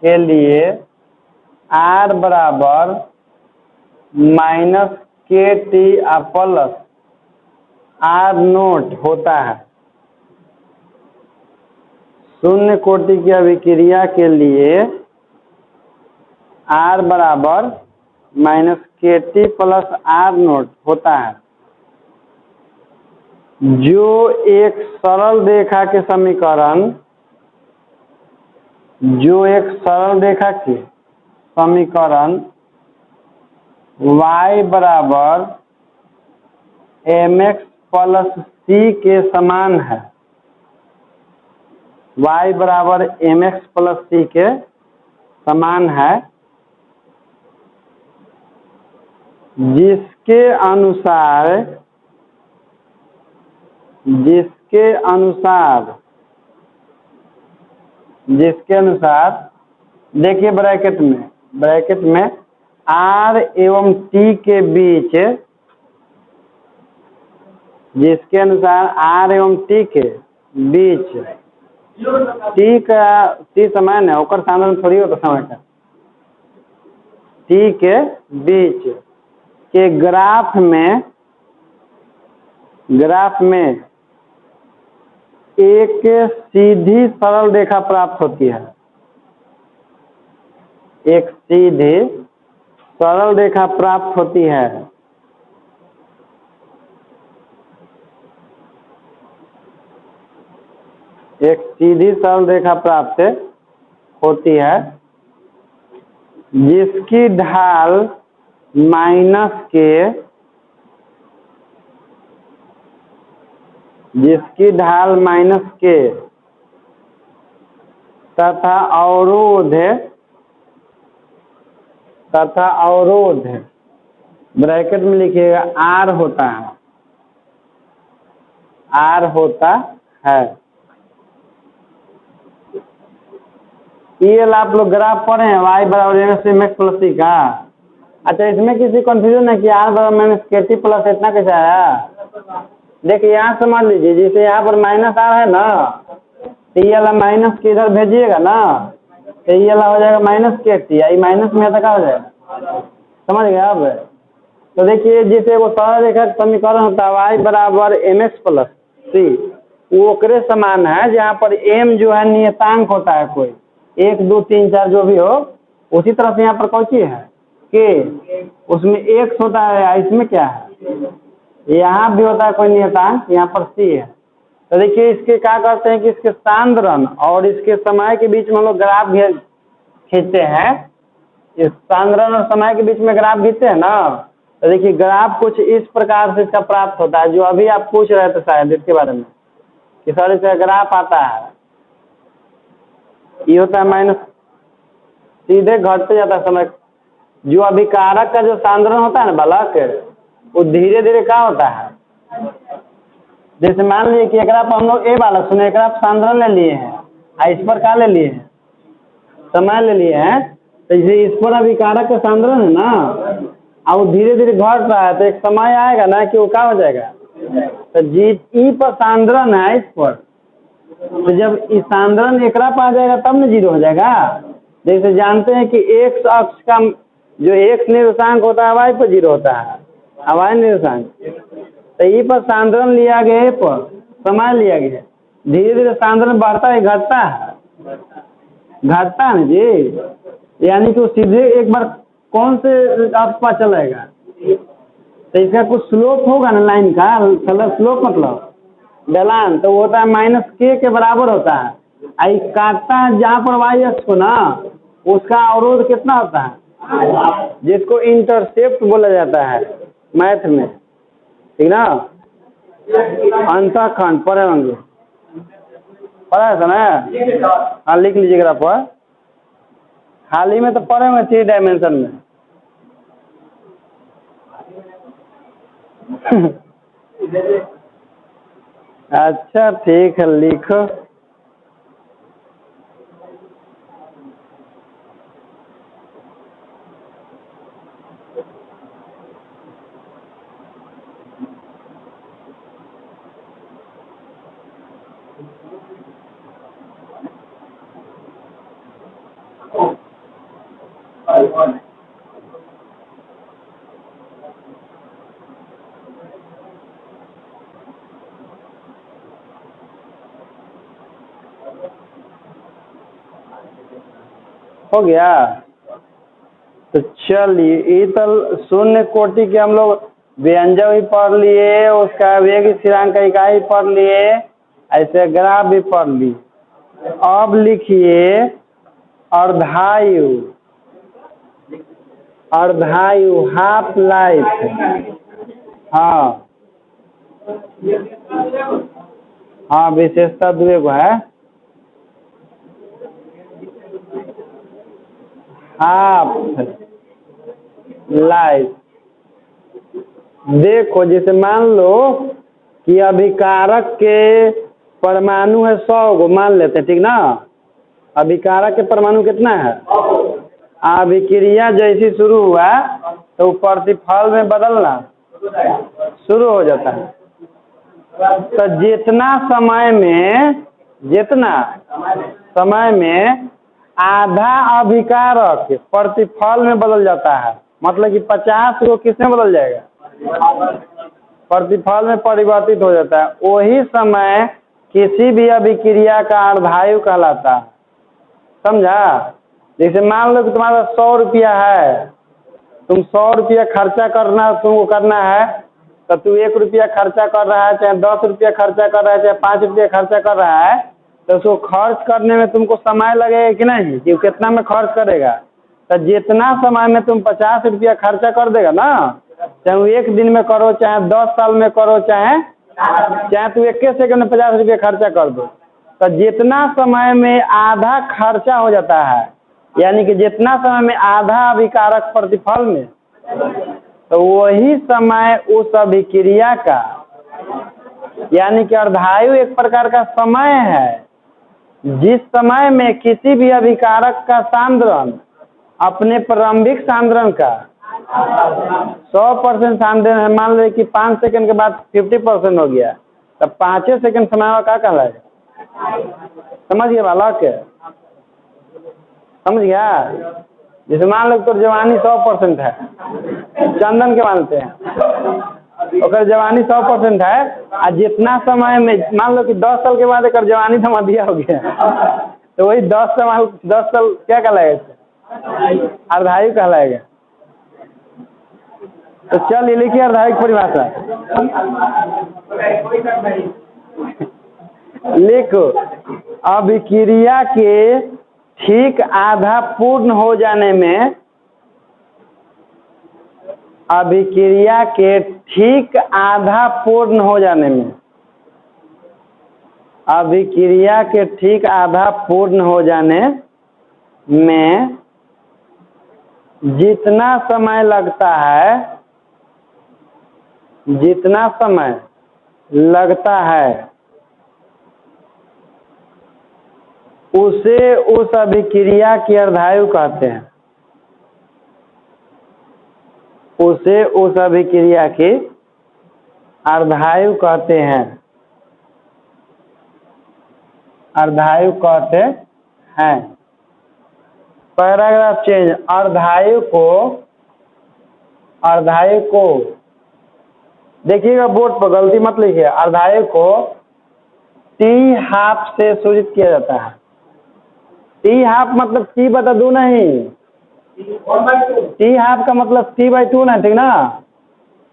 के लिए R बराबर -KT प्लस R नोट होता है। शून्य कोटि की अभिक्रिया के लिए R बराबर -KT प्लस R नोट होता है, जो एक सरल रेखा के समीकरण, जो एक सरल रेखा के समीकरण y बराबर mx प्लस c के समान है, y बराबर mx प्लस c के समान है, जिसके अनुसार देखिए ब्रैकेट में R एवं T के बीच, जिसके अनुसार R एवं T के बीच T समान है, ओकर सामने थोड़ी होता समय का, T के बीच के ग्राफ में एक सीधी सरल रेखा प्राप्त होती है, एक सीधी सरल रेखा प्राप्त होती है, एक सीधी सरल रेखा प्राप्त होती है, जिसकी ढाल -K तथा अवरोध ब्रैकेट में लिखिएगा R होता है। ये आप लोग ग्राफ पढ़े हैं y बराबर mx प्लस c का। अच्छा, इसमें किसी कंफ्यूजन है कि R बराबर -KT प्लस इतना कैसे आया? देखिए यहाँ समझ लीजिए, जैसे यहाँ पर -R है ना, तो ये वाला माइनस के इधर भेजिएगा ना, तो ये वाला हो जाएगा -KT, आई माइनस में क्या हो जाएगा, समझ गए आप? तो देखिए जैसे वो सरल रेखा का समीकरण होता है y बराबर mx प्लस c, वो ओकरे समान है जहाँ पर m जो है नियतांक होता है, कोई 1 2 3 4 जो भी हो, उसी तरह से यहाँ पर कौन सी है k, उसमें x होता है, इसमें क्या है, यहाँ भी होता है कोई नियतांक, यहाँ पर c है। तो देखिए इसके क्या करते हैं कि इसके सांद्रण और इसके समय के बीच में हम लोग ग्राफ खींचते हैं, इस सांद्रण और समय के बीच में ग्राफ खींचते हैं ना, तो देखिए ग्राफ कुछ इस प्रकार से इसका प्राप्त होता है, जो अभी आप पूछ रहे थे शायद इसके बारे में कि सर इसका ग्राफ आता है, ये होता है माइनस, सीधे घटते जाता है समय, जो अभिकारक का जो सांद्रण होता है ना बलक, वो धीरे धीरे क्या होता है, जैसे मान लीजिए कि एक आप हम लोग ए वाला सुने, एक आप सांद्रण ले लिए हैं, इस पर क्या ले लिए हैं, समय ले लिए हैं, तो जैसे इस पर अभिकारक का सांद्रण है ना, और वो धीरे धीरे घट रहा है, तो एक समय आएगा ना कि वो क्या हो जाएगा, तो ई पर सांद्रण है इस पर, तो जब इस सांद्रण एकरा पर आ जाएगा तब न जीरो हो जाएगा। जैसे जानते हैं कि एक्स अक्ष का जो एक्स निर्देशांक होता है वाई पर जीरो होता है, वाई निर्देशांक, तो ई पर सांद्रण लिया गया, ए पर समय लिया गया, धीरे धीरे सांद्रण बढ़ता है घटता है, घटता है ना जी, यानी कि वो सीधे एक बार कौन से अक्ष पर चलेगा, तो इसका कुछ स्लोप होगा ना लाइन का, स्लोप मतलब ढलान, तो वो होता है -K के बराबर होता है, आई काटता है जहाँ पर वाई अक्ष को ना, उसका अवरोध कितना होता है, जिसको इंटरसेप्ट बोला जाता है मैथ में, ठीक ना, अंतःखंड पढ़े होंगे, पढ़ा है ना, हाँ लिख लीजिएगा पर, हाल ही में तो पढ़े होंगे 3 डायमेंशन में। अच्छा ठीक है, लिखो। हो गया। तो चलिए इतल शून्य कोटि के हम लोग व्यंजक भी पढ़ लिए, उसका वेग स्थिरांक का इकाई पढ़ लिए, ऐसे ग्राफ भी पढ़ लिए। अब लिखिए अर्धायु, अर्धायु हाफ लाइफ। हाँ हाँ, विशेषता द्वेग है हाफ लाइफ। देखो जैसे मान लो कि अभिकारक के परमाणु है 100 गो, मान लेते हैं, ठीक ना। अभिकारक के परमाणु कितना है? अभिक्रिया जैसी शुरू हुआ तो प्रतिफल में बदलना शुरू हो जाता है। तो जितना समय में आधा अभिकारक प्रतिफल में बदल जाता है, मतलब कि 50 को किसमें बदल जाएगा? प्रतिफल में परिवर्तित हो जाता है। वही समय किसी भी अभिक्रिया का अर्धायु कहलाता है। समझा? जैसे मान लो कि तुम्हारा 100 रुपया है, तुम 100 रुपया खर्चा तुमको करना है, तो तू 1 रुपया खर्चा कर रहा है, चाहे 10 रुपया खर्चा कर रहा है, चाहे 5 रुपया खर्चा कर रहा है, तो उसको खर्च करने में तुमको समय लगेगा कि नहीं, कि कितना में खर्च करेगा। तो जितना समय में तुम 50 रुपया खर्चा कर देगा ना, चाहे वो 1 दिन में करो, चाहे 10 साल में करो, चाहे तू 1 सेकंड में 50 रुपया खर्चा कर दो, तो जितना समय में आधा खर्चा हो जाता है, यानी कि जितना समय में आधा अभिकारक प्रतिफल में, तो वही समय उस अभिक्रिया का, यानी कि अर्धायु एक प्रकार का समय है जिस समय में किसी भी अभिकारक का सांद्रण अपने प्रारंभिक सांद्रण का 100% सांद्रण है, मान लो कि 5 सेकंड के बाद 50% हो गया, तब 5 सेकंड समय में क्या कहलाएगा? समझ गया बालक? समझ गया? जैसे मान लो तो जवानी 100% है, चंदन के मानते हैं, अगर जवानी 100% है, और जितना समय में मान लो कि 10 साल के बाद एक जवानी समाधिया हो गया, तो वही 10 साल क्या कहलाएगा? अर्धायु कहलाएगा। तो चल ये लिखिए अर्धायु की परिभाषा। लिखो अभिक्रिया के ठीक आधा पूर्ण हो जाने में, अभिक्रिया के ठीक आधा पूर्ण हो जाने में, अभिक्रिया के ठीक आधा पूर्ण हो जाने में जितना समय लगता है, जितना समय लगता है उसे उस अभिक्रिया की अर्धायु कहते हैं, उसे उस अभिक्रिया की अर्धायु कहते हैं, अर्धायु कहते हैं। Paragraph change. अर्धायु को देखिएगा बोर्ड पर, गलती मत लिखिए। अर्धायु को टी हाफ से सूचित किया जाता है। टी हाफ मतलब टी बटा 2 नहीं, टी हाफ का मतलब T/2 ना, ठीक ना।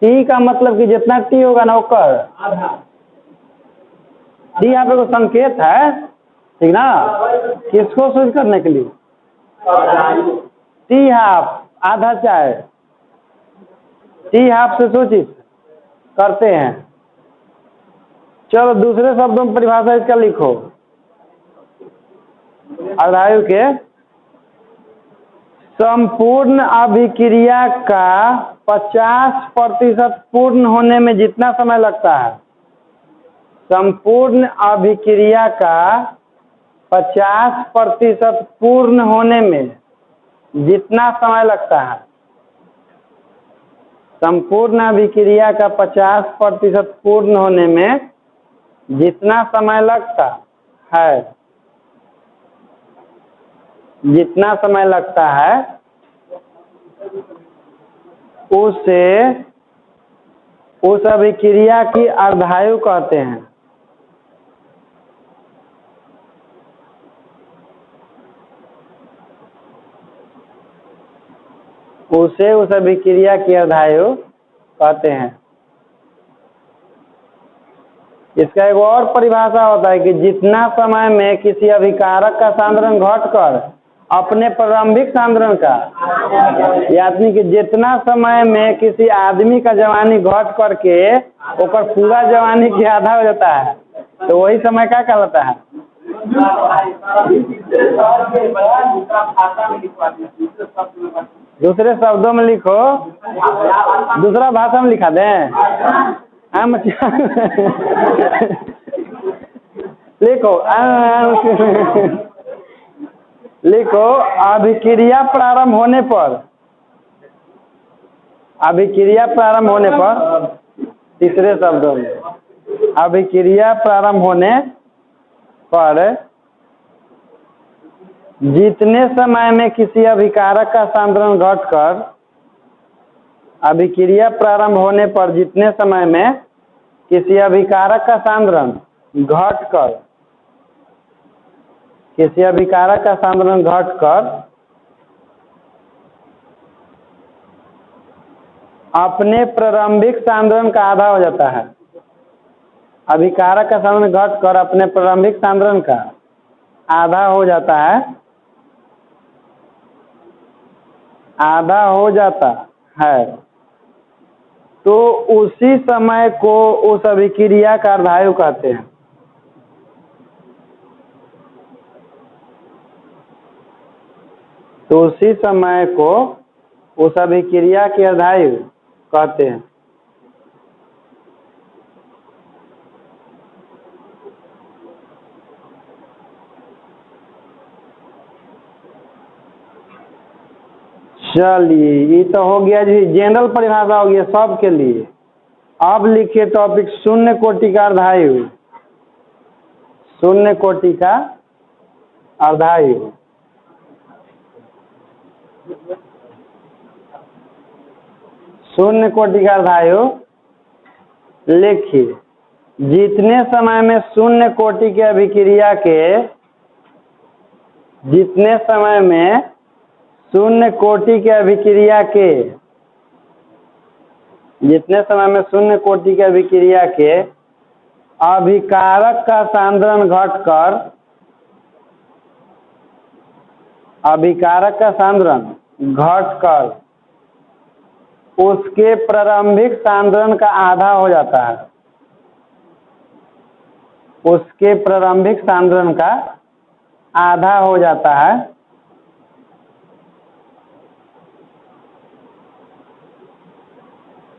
टी का मतलब कि जितना टी होगा ना ओकर टी हाफ को संकेत है, ठीक ना। किसको सूचित करने के लिए? टी हाफ आधा चाय, टी हाफ से सूचित करते हैं। चलो दूसरे शब्दों में परिभाषा इसका लिखो। अर्धायु के संपूर्ण अभिक्रिया का 50% पूर्ण होने में जितना समय लगता है, संपूर्ण अभिक्रिया का 50% पूर्ण होने में जितना समय लगता है, संपूर्ण अभिक्रिया का 50% पूर्ण होने में जितना समय लगता है, जितना समय लगता है उसे उस अभिक्रिया की अर्धायु कहते हैं। उसे उस अभिक्रिया की अर्धायु कहते हैं। इसका एक और परिभाषा होता है कि जितना समय में किसी अभिकारक का सांद्रण घटकर अपने प्रारंभिक सांद्रण का, यानी कि जितना समय में किसी आदमी का जवानी घट करके ओकर पूरा जवानी के आधा हो जाता है, तो वही समय क्या कहलाता है? दूसरे शब्दों में लिखो, दूसरा भाषा में लिखा दें। लिखो लिखो अभिक्रिया प्रारंभ होने पर, अभिक्रिया प्रारंभ होने पर, तीसरे शब्दों में अभिक्रिया प्रारंभ होने पर जितने समय में किसी अभिकारक का सांद्रण घटकर, अभिक्रिया प्रारंभ होने पर जितने समय में किसी अभिकारक का सांद्रण घटकर, किसी अभिकारक का सांद्रण घटकर अपने प्रारंभिक सांद्रण का आधा हो जाता है। अभिकारक का सांद्रण घटकर अपने प्रारंभिक सांद्रण का आधा हो जाता है, आधा हो जाता है, तो उसी समय को उस अभिक्रिया का अर्धायु कहते हैं। तो उसी समय को उस अभिक्रिया की अर्धायु कहते हैं। चलिए, ये तो हो गया जी, जनरल परिभाषा हो गया सबके लिए। अब लिखिए टॉपिक शून्य कोटि का अर्धायु। शून्य कोटि का अर्धायु। शून्य कोटि का अर्धायु लिखिए, जितने समय में शून्य कोटि के अभिक्रिया के, जितने समय में शून्य कोटि के अभिक्रिया के, जितने समय में शून्य कोटि के अभिक्रिया के अभिकारक का सांद्रण घटकर, अभिकारक का सांद्रण घटकर उसके प्रारंभिक सांद्रण का आधा हो जाता है, उसके प्रारंभिक सांद्रण का आधा हो जाता है,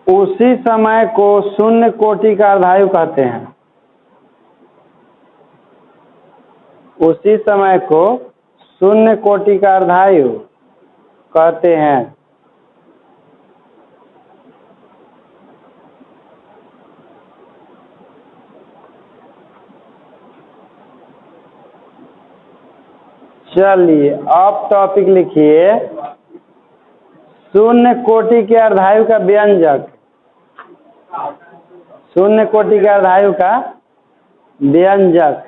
उसी समय को शून्य कोटि का अर्धायु कहते हैं। उसी समय को शून्य कोटि का अर्धायु कहते हैं। चलिए, अब टॉपिक लिखिए शून्य कोटि के अर्धायु का व्यंजक। शून्य कोटि के अर्धायु का व्यंजक।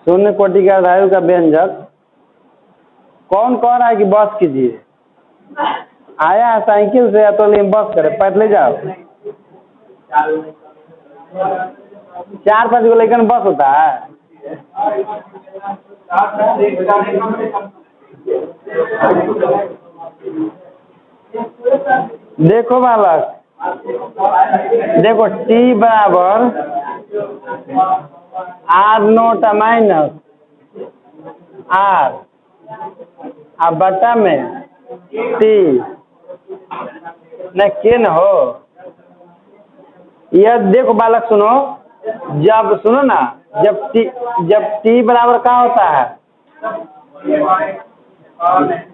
शून्य कोटि के अर्धायु का व्यंजक कौन कह रहा है कि बस कीजिए? आया है साइकिल से या तो लेकिन बस करे, पैदल जाओ। 4-5 को लेकर बस होता है। देखो बालक, देखो T बराबर R नोट माइनस R अब बटा में T न के न हो। यह देखो बालक सुनो, जब सुनो ना, जब T बराबर क्या होता है,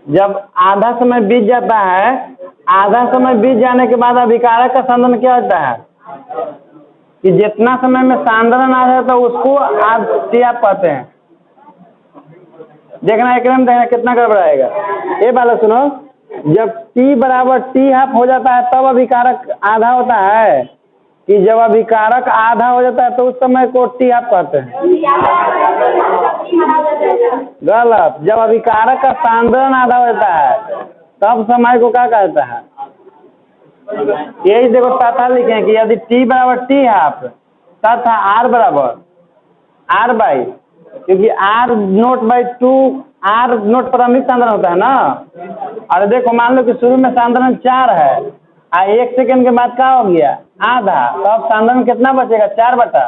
जब आधा समय बीत जाता है, आधा समय बीत जाने के बाद अभिकारक का सांद्रण क्या होता है कि जितना समय में सांद्रण आ जाता है उसको T आप कहते हैं। देखना एक में देखना कितना गड़बड़ आएगा। ये वाला सुनो, जब टी बराबर टी हाफ हो जाता है तब अभिकारक आधा होता है, कि जब अभिकारक आधा हो जाता है तो उस समय को टी हाफ कहते हैं। गलत। जब अभिकारक का सांद्रण आधा हो जाता है तब समय को क्या कहता है? यही देखो तथा लिखे कि यदि टी बराबर टी हाफ तथा आर बराबर आर बाई, क्योंकि R naught by two, R naught प्रारंभिक सांद्रण होता है ना। और देखो मान लो कि शुरू में सांद्रण 4 है और 1 सेकंड के बाद क्या हो गया आधा, तो अब सांद्रण कितना बचेगा 4 बटा,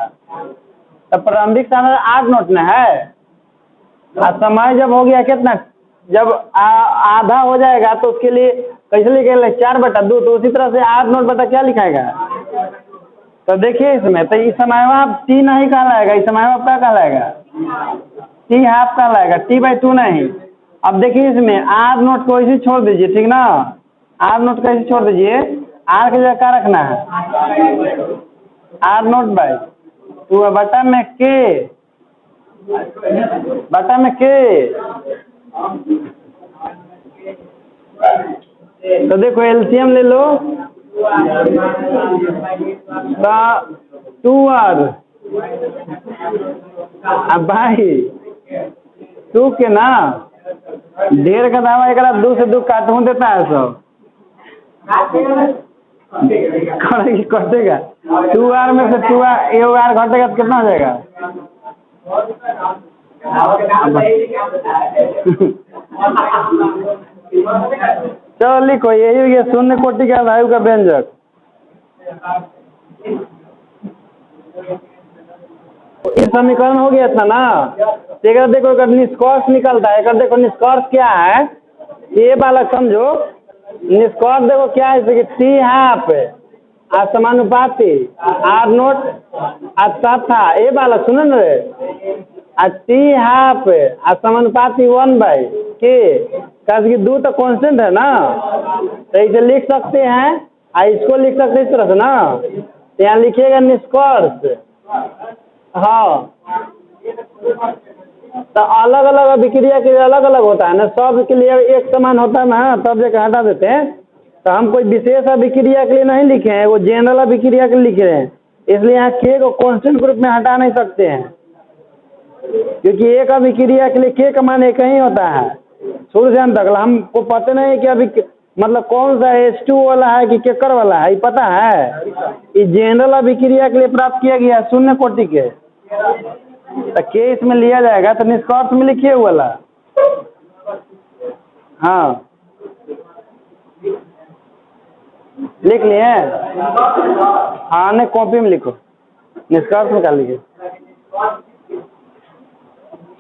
तो प्रारंभिक सांद्रण 8 नोट में है। और समय जब हो गया कितना, जब आधा हो जाएगा तो उसके लिए कैसे लिखेगा 4 बटा 2, तो उसी तरह से 8 नोट बटा क्या लिखाएगा। तो देखिए इसमें तो इस समय आप टी नहीं कहलाएगा, इस समय आप क्या कहलाएगा टी हाफ कहलाएगा, टी बाई 2 नहीं। अब देखिए इसमें आर नोट को ऐसे छोड़ दीजिए, ठीक ना, आर नोट को ऐसे छोड़ दीजिए, आर की जगह क्या रखना है आर नोट बाई 2 बटा में के, बटा में के। तो देखो एलसीएम ले लो, 2r अब भाई 2 के ना ढेर का दावा एक 2 से 2 काटूं देता है सब कटेगा। 2r में से 2r ये r घटेगा तो कितना हो जाएगा चलो लिखो, यही हो गया शून्य कोटि का वायु का व्यंजक। ये समीकरण हो गया था ना। देखो अगर निष्कर्ष निकलता है, अगर देखो निष्कर्ष क्या है, ये वाला समझो निष्कर्ष देखो क्या है कि टी हाफ असमानुपाती आर नोट तथा ये वाला सुनो न रे, टी हाफ असमानुपाती 1 बाई के, क्योंकि 2 तो कांस्टेंट है ना, तो इसे लिख सकते हैं और इसको लिख सकते हैं इस तरह से ना। तो यहाँ लिखिएगा निष्कर्ष, हाँ तो अलग अलग अभिक्रिया के लिए अलग अलग होता है ना, सब के लिए एक समान होता है ना, तब जगह हटा देते हैं। तो हम कोई विशेष अभिक्रिया के लिए नहीं लिखे हैं, वो जनरल अभिक्रिया के लिए लिख रहे हैं, इसलिए यहाँ के को कांस्टेंट ग्रुप में हटा नहीं सकते हैं, क्योंकि एक अभिक्रिया के लिए के का मान एक ही होता है शुरू से अंत तक। हमको पता नहीं है कि अभी मतलब कौन सा H2 वाला है कि केकर वाला है, ये पता है। ये जनरल अभिक्रिया के लिए प्राप्त किया गया शून्य कोटि के, तो के इसमें लिया जाएगा। तो निष्कर्ष में लिखिए वाला, हाँ लिख लिए, हाँ नहीं कॉपी में लिखो, निष्कर्ष निकाल लीजिए।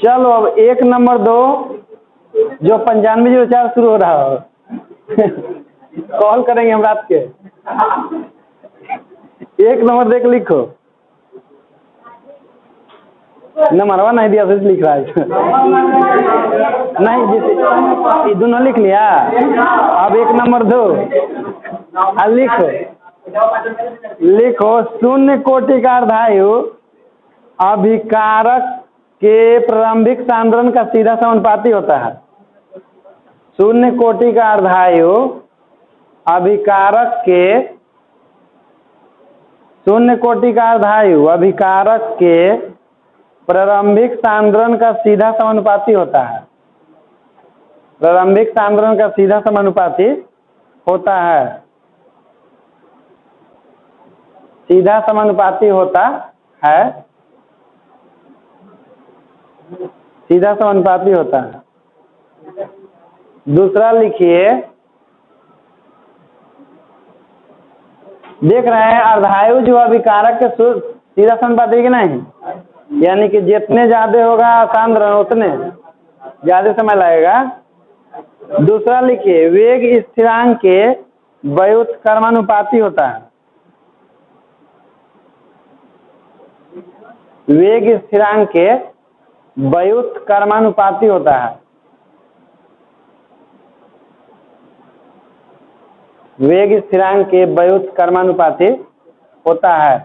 चलो अब 1 नंबर 2 जो 9504 शुरू हो रहा हो कॉल करेंगे हम रात के। 1 नंबर देख लिखो, नंबरवा नहीं दिया फिर लिख रहा है नहीं, जैसे ये दोनों लिख लिया। अब 1 नंबर 2 लिखो शून्य कोटि का अर्धायु अभिकारक के प्रारंभिक सांद्रण का सीधा समानुपाती होता है। शून्य कोटि का अर्धायु अभिकारक के, शून्य कोटि का अर्धायु अभिकारक के प्रारंभिक सांद्रण का सीधा समानुपाती होता है। प्रारंभिक सांद्रण का सीधा समानुपाती होता है, सीधा समानुपाती होता है, सीधा समानुपाती होता है। दूसरा लिखिए, देख रहे हैं अर्धायु जो अभिकारक के सीधा समानुपाती कि नहीं, यानी कि जितने ज्यादा होगा सांद्रण उतने ज्यादा समय लगेगा। दूसरा लिखिए वेग स्थिरांक के व्युत्क्रमानुपाती होता है। वेग स्थिरांक के व्युत्क्रमानुपाती होता है। वेग स्थिरांक के व्युत्क्रमानुपाती होता है,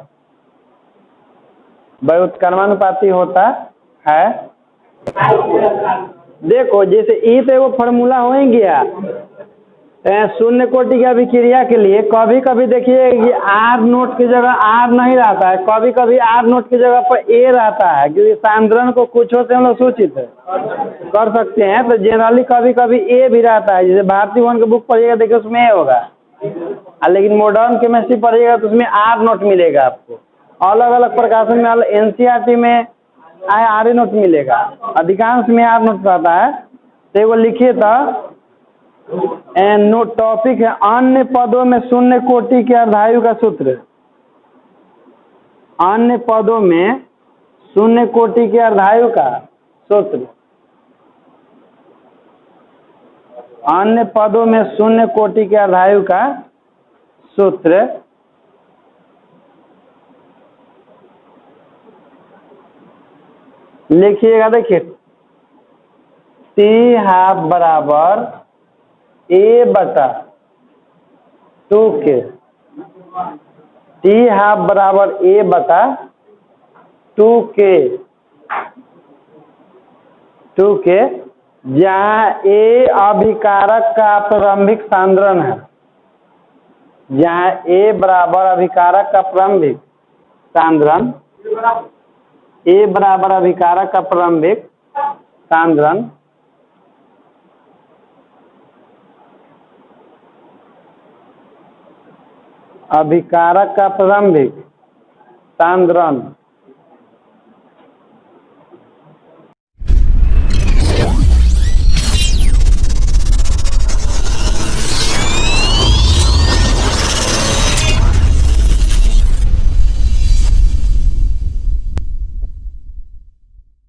व्युत्क्रमानुपाती होता है। देखो जैसे ई तो वो फार्मूला हो ही गया शून्य कोटि की अभिक्रिया के लिए। कभी कभी देखिए कि आर नोट की जगह आर नहीं रहता है, कभी कभी आर नोट की जगह पर ए रहता है, क्योंकि सांद्रण को कुछ से हम लोग सूचित कर सकते हैं। तो जनरली कभी कभी ए भी रहता है, जैसे भारतीय वन की बुक पढ़िएगा देखिए उसमें ए होगा, लेकिन मॉडर्न केमिस्ट्री पढ़िएगा तो उसमें आर नोट मिलेगा आपको। अलग अलग प्रकाशन में एनसीईआरटी में आर ए नोट मिलेगा, अधिकांश में आर नोट रहता है। तो वो लिखिए था नो टॉपिक है अन्य पदों में शून्य कोटि के अर्धायु का सूत्र। अन्य पदों में शून्य कोटि के अर्धायु का सूत्र। अन्य पदों में शून्य कोटि के अर्धायु का सूत्र लिखिएगा। देखिए टी हाफ बराबर ए बटा 2k, टी हाफ बराबर ए बटा 2k, जहाँ ए अभिकारक का प्रारंभिक सांद्रण है, जहाँ ए बराबर अभिकारक का प्रारंभिक सांद्रण, ए बराबर अभिकारक का प्रारंभिक सांद्रण, अभिकारक का प्रारंभिक सांद्रण